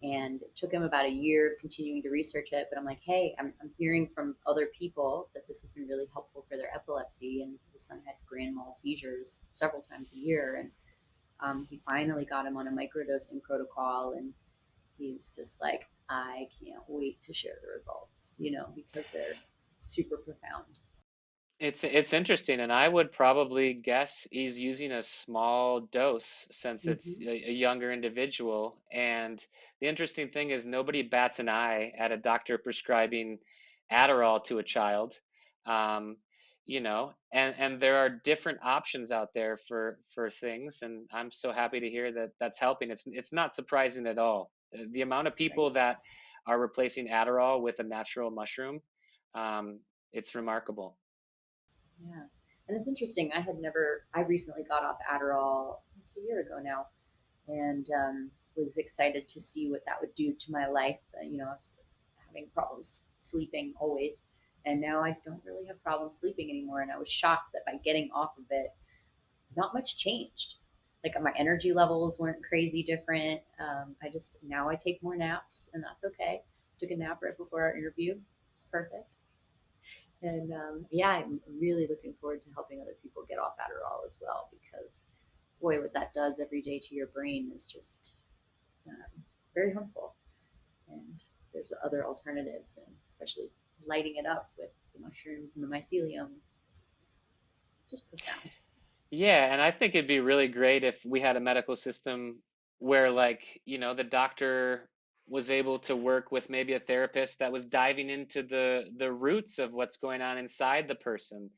And it took him about a year of continuing to research it. But I'm like, hey, I'm hearing from other people that this has been really helpful for their epilepsy. And his son had grand mal seizures several times a year. And he finally got him on a microdosing protocol. And he's just like, I can't wait to share the results, because they're super profound. It's interesting, and I would probably guess he's using a small dose since it's Mm-hmm. a younger individual. And the interesting thing is nobody bats an eye at a doctor prescribing Adderall to a child. Um, and there are different options out there for things, and I'm so happy to hear that that's helping. It's not surprising at all. The amount of people Right. that are replacing Adderall with a natural mushroom, um, it's remarkable. Yeah. And it's interesting. I recently got off Adderall almost a year ago now, and was excited to see what that would do to my life. I was having problems sleeping always, and now I don't really have problems sleeping anymore. And I was shocked that by getting off of it, not much changed. Like my energy levels weren't crazy different. Now I take more naps, and that's okay. Took a nap right before our interview. It's perfect. And yeah, I'm really looking forward to helping other people get off Adderall as well, because boy, what that does every day to your brain is just very harmful. And there's other alternatives, and especially lighting it up with the mushrooms and the mycelium. It's just profound. Yeah, and I think it'd be really great if we had a medical system where, like, the doctor was able to work with maybe a therapist that was diving into the roots of what's going on inside the person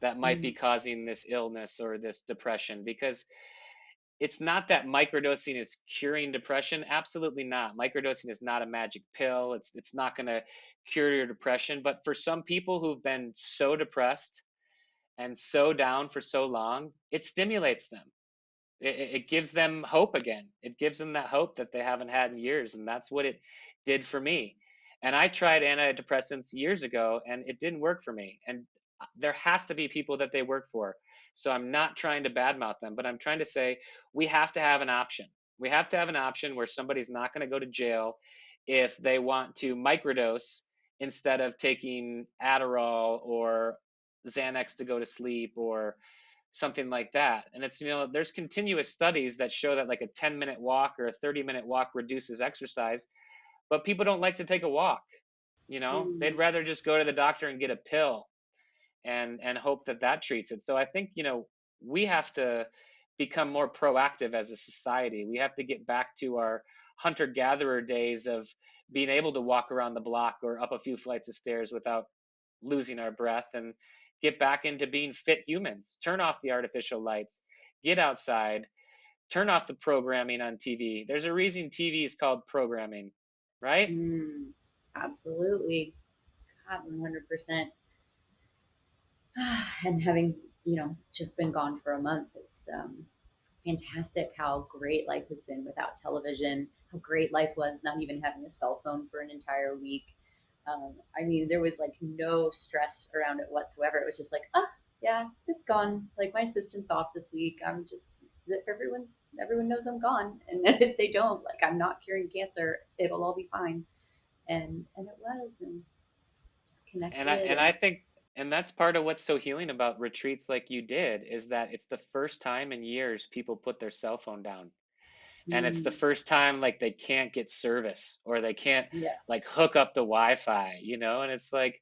that might be Mm, causing this illness or this depression. Because it's not that microdosing is curing depression. Absolutely not. Microdosing is not a magic pill. It's not going to cure your depression. But for some people who've been so depressed and so down for so long, it stimulates them. It gives them hope again. It gives them that hope that they haven't had in years. And that's what it did for me. And I tried antidepressants years ago and it didn't work for me. And there has to be people that they work for. So I'm not trying to badmouth them, but I'm trying to say we have to have an option. We have to have an option where somebody's not going to go to jail if they want to microdose instead of taking Adderall or Xanax to go to sleep or something like that. And there's continuous studies that show that like a 10-minute walk or a 30-minute walk reduces exercise, but people don't like to take a walk. They'd mm, rather just go to the doctor and get a pill and hope that that treats it. So I think, we have to become more proactive as a society. We have to get back to our hunter gatherer days of being able to walk around the block or up a few flights of stairs without losing our breath and get back into being fit humans. Turn off the artificial lights, get outside, turn off the programming on TV. There's a reason TV is called programming, right? mm, absolutely. God, 100%. And having, just been gone for a month, it's fantastic how great life has been without television, how great life was not even having a cell phone for an entire week. I mean, there was like no stress around it whatsoever. It was just like, oh, yeah, it's gone. Like my assistant's off this week. Everyone knows I'm gone. And then if they don't, like I'm not curing cancer, it'll all be fine. And it was, and just And I connected and I and think and that's part of what's so healing about retreats like you did is that it's the first time in years people put their cell phone down. And it's the mm, first time like they can't get service or they can't yeah, like hook up the Wi-Fi, and it's like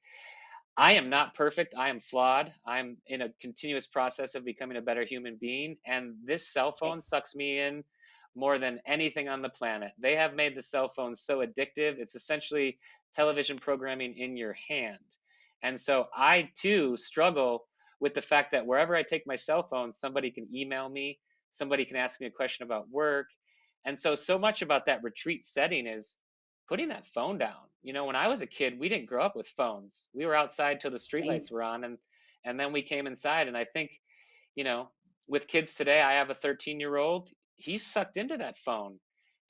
I am not perfect. I am flawed. I'm in a continuous process of becoming a better human being. And this cell same. phone sucks me in more than anything on the planet. They have made the cell phone so addictive. It's essentially television programming in your hand. And so I too struggle with the fact that wherever I take my cell phone, somebody can email me, somebody can ask me a question about work. And so much about that retreat setting is putting that phone down. When I was a kid, we didn't grow up with phones. We were outside till the Same. streetlights were on, and then we came inside. And I think, you know, with kids today, I have a 13-year-old. He's sucked into that phone,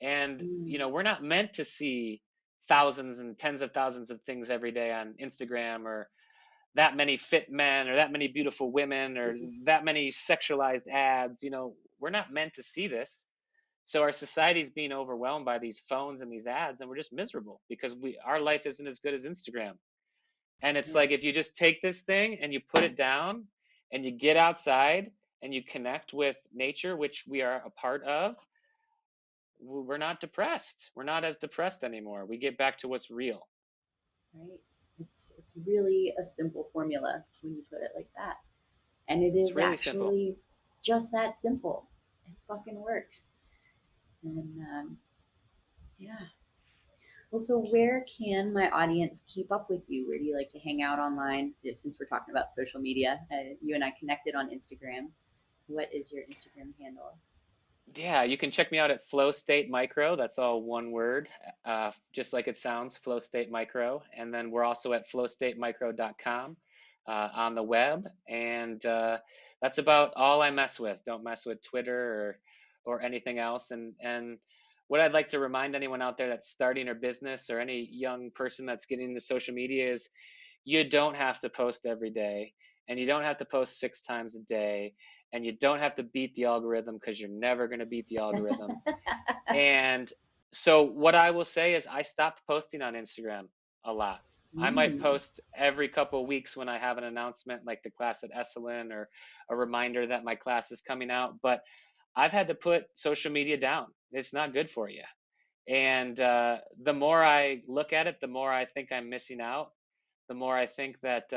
and Mm, we're not meant to see thousands and tens of thousands of things every day on Instagram or that many fit men or that many beautiful women or that many sexualized ads. We're not meant to see this. So our society is being overwhelmed by these phones and these ads, and we're just miserable because our life isn't as good as Instagram. And it's yeah. like if you just take this thing and you put it down and you get outside and you connect with nature, which we are a part of, we're not depressed. We're not as depressed anymore. We get back to what's real. Right. It's really a simple formula when you put it like that. And it It's is really simple. actually just that simple. It fucking works. And yeah. Well, so where can my audience keep up with you? Where do you like to hang out online? Since we're talking about social media, you and I connected on Instagram. What is your Instagram handle? Yeah, you can check me out at Flow State Micro. That's all one word, just like it sounds, Flow State Micro. And then we're also at flowstatemicro.com. on the web, and that's about all I mess with. Don't mess with Twitter or anything else. And what I'd like to remind anyone out there that's starting a business, or any young person that's getting into social media, is you don't have to post every day, and you don't have to post 6 times a day, and you don't have to beat the algorithm, because you're never going to beat the algorithm. And so what I will say is I stopped posting on Instagram a lot. I might Mm. post every couple of weeks when I have an announcement like the class at Esalen, or a reminder that my class is coming out, but I've had to put social media down. It's not good for you. And the more I look at it, the more I think I'm missing out. The more I think that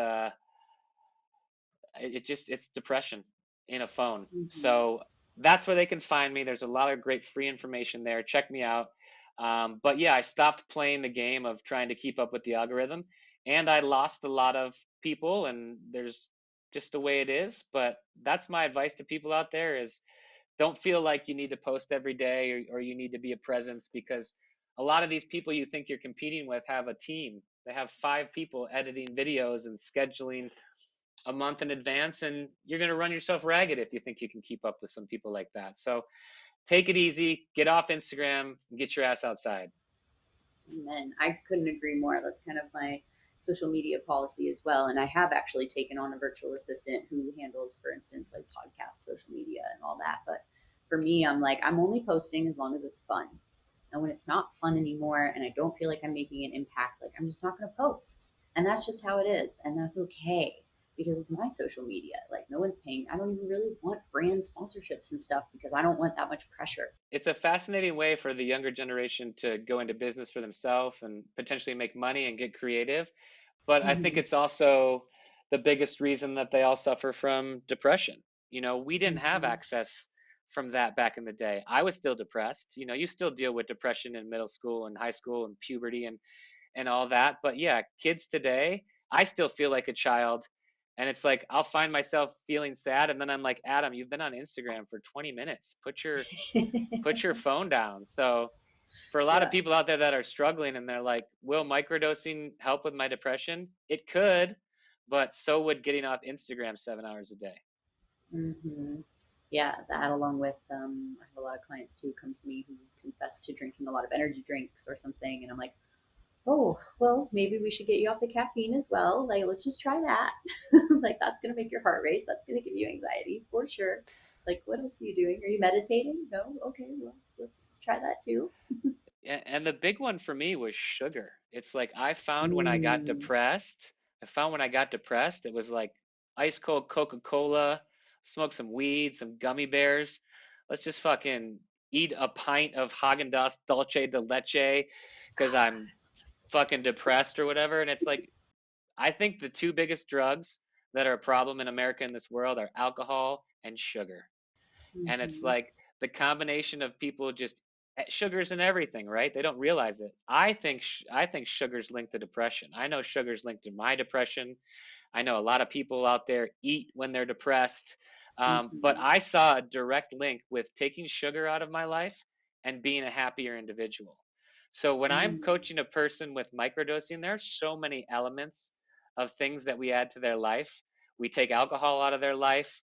it's depression in a phone. Mhm. So that's where they can find me. There's a lot of great free information there. Check me out. But yeah, I stopped playing the game of trying to keep up with the algorithm, and I lost a lot of people, and there's just the way it is. But that's my advice to people out there: is don't feel like you need to post every day, or you need to be a presence, because a lot of these people you think you're competing with have a team. They have 5 people editing videos and scheduling a month in advance, and you're going to run yourself ragged if you think you can keep up with some people like that. So take it easy, get off Instagram, and get your ass outside. Amen. I couldn't agree more. That's kind of my social media policy as well. And I have actually taken on a virtual assistant who handles, for instance, like podcasts, social media, and all that. But for me, I'm like, I'm only posting as long as it's fun. And when it's not fun anymore and I don't feel like I'm making an impact, like I'm just not going to post. And that's just how it is. And that's okay because it's my social media. Like no one's paying. I don't even really want brand sponsorships and stuff because I don't want that much pressure. It's a fascinating way for the younger generation to go into business for themselves and potentially make money and get creative. But I think Mm-hmm. it's also the biggest reason that they all suffer from depression. We didn't have Mm-hmm. access from that back in the day. I was still depressed. You still deal with depression in middle school and high school and puberty and all that. But yeah, kids today, I still feel like a child. And it's like I'll find myself feeling sad, and then I'm like, Adam, you've been on Instagram for 20 minutes. Put your phone down. So for a lot of Yeah. people out there that are struggling, and they're like, will microdosing help with my depression? It could, but so would getting off Instagram 7 hours a day. Hmm. Yeah, that along with I have a lot of clients too come to me who confess to drinking a lot of energy drinks or something, and I'm like, oh, well, maybe we should get you off the caffeine as well. Like, let's just try that. Like, that's gonna make your heart race. That's gonna give you anxiety for sure. Like, what else are you doing? Are you meditating? No. Okay, well, let's try that too. And the big one for me was sugar. It's like Mm. I found when I got depressed, it was like ice cold Coca-Cola, smoke some weed, some gummy bears. Let's just fucking eat a pint of Haagen-Dazs Dulce de Leche because I'm fucking depressed or whatever. And it's like, I think the two biggest drugs that are a problem in America in this world are alcohol and sugar. And it's Mm-hmm. like the combination of people just sugars and everything, right? They don't realize it. I think sugar's linked to depression. I know sugar's linked to my depression. I know a lot of people out there eat when they're depressed. But Mm-hmm. I saw a direct link with taking sugar out of my life and being a happier individual. So when I'm Mm-hmm. coaching a person with microdosing, there are so many elements of things that we add to their life. We take alcohol out of their life.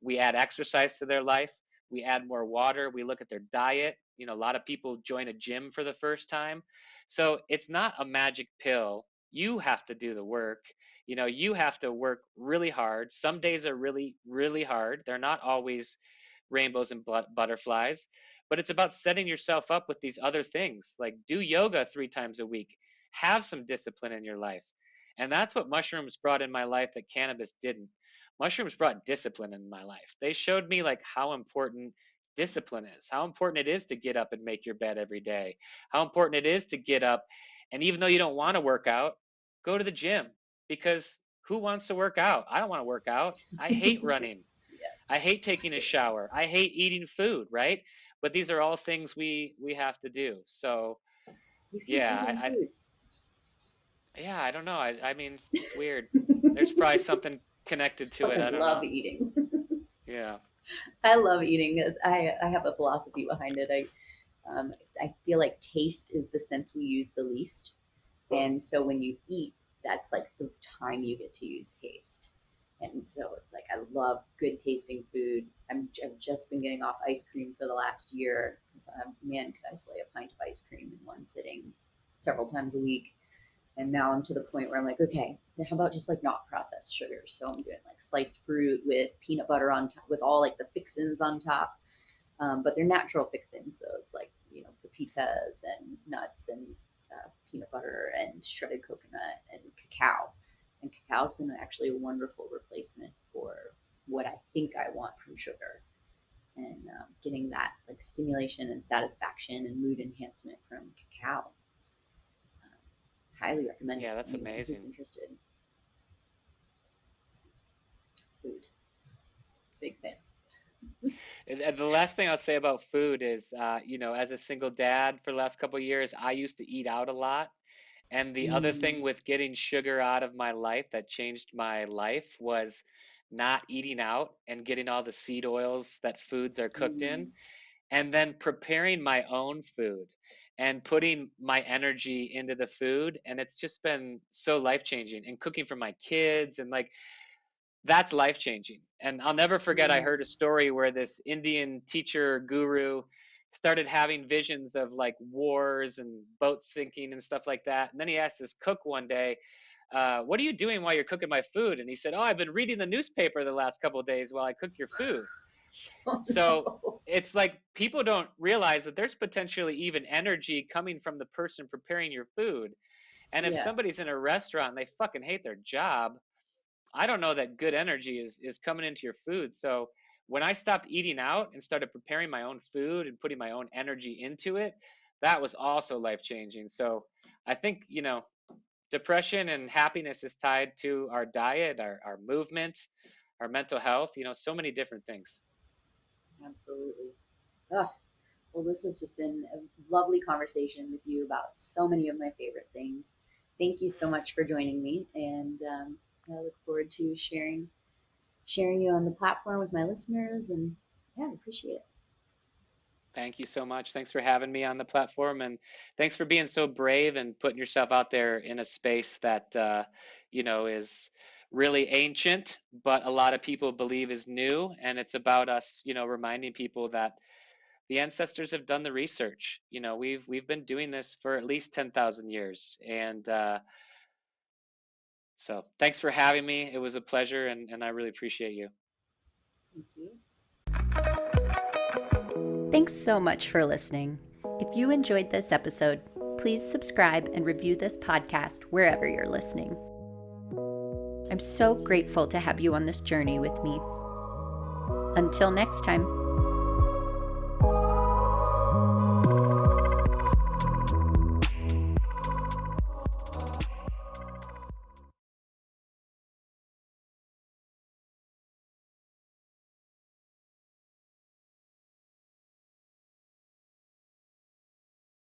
We add exercise to their life. We add more water. We look at their diet. A lot of people join a gym for the first time. So it's not a magic pill. You have to do the work. You have to work really hard. Some days are really, really hard. They're not always rainbows and butterflies, but it's about setting yourself up with these other things. Like do yoga 3 times a week, have some discipline in your life. And that's what mushrooms brought in my life that cannabis didn't. Mushrooms brought discipline in my life. They showed me like how important discipline is, how important it is to get up and make your bed every day, how important it is to get up, and even though you don't want to work out, go to the gym, because who wants to work out? I don't want to work out. I hate running. Yeah. I hate taking a shower. I hate eating food, right? But these are all things we have to do. So You hate yeah, eating food. yeah, I don't know. I mean, it's weird. There's probably something connected to it. I Fucking don't love know. eating. Yeah. I love eating. I have a philosophy behind it. I feel like taste is the sense we use the least. And so when you eat, that's like the time you get to use taste. And so it's like I love good tasting food. I've just been getting off ice cream for the last year because man, could I slay a pint of ice cream in one sitting several times a week. And now I'm to the point where I'm like, okay, how about just like not processed sugars? So I'm doing like sliced fruit with peanut butter on top, with all like the fixins on top, but they're natural fixins. So it's like, pepitas and nuts and peanut butter and shredded coconut and cacao. And cacao's been actually a wonderful replacement for what I think I want from sugar. And getting that like stimulation and satisfaction and mood enhancement from cacao. Highly recommend Yeah, it to that's anyone who's amazing. interested. Food, big fan. And the last thing I'll say about food is, as a single dad for the last couple of years, I used to eat out a lot. And the other thing Mm, with getting sugar out of my life that changed my life was not eating out and getting all the seed oils that foods are cooked in, mm, and then preparing my own food and putting my energy into the food. And it's just been so life changing. And cooking for my kids, and like, that's life changing. And I'll never forget, I mm. heard a story where this Indian teacher guru started having visions of like wars and boats sinking and stuff like that. And then he asked his cook one day, "What are you doing while you're cooking my food?" And he said, "Oh, I've been reading the newspaper the last couple of days while I cook your food." Oh So no. it's like people don't realize that there's potentially even energy coming from the person preparing your food. And if Yeah. somebody's in a restaurant and they fucking hate their job, I don't know that good energy is coming into your food. So when I stopped eating out and started preparing my own food and putting my own energy into it, that was also life changing. So I think, depression and happiness is tied to our diet, our movement, our mental health, so many different things. Absolutely. Oh, well, this has just been a lovely conversation with you about so many of my favorite things. Thank you so much for joining me, and I look forward to sharing you on the platform with my listeners. And yeah, I appreciate it. Thank you so much. Thanks for having me on the platform, and thanks for being so brave and putting yourself out there in a space that is really ancient, but a lot of people believe is new. And it's about us, reminding people that the ancestors have done the research. We've been doing this for at least 10,000 years, and so thanks for having me. It was a pleasure, and I really appreciate you. Thank you. Thanks so much for listening. If you enjoyed this episode, please subscribe and review this podcast wherever you're listening. I'm so grateful to have you on this journey with me. Until next time.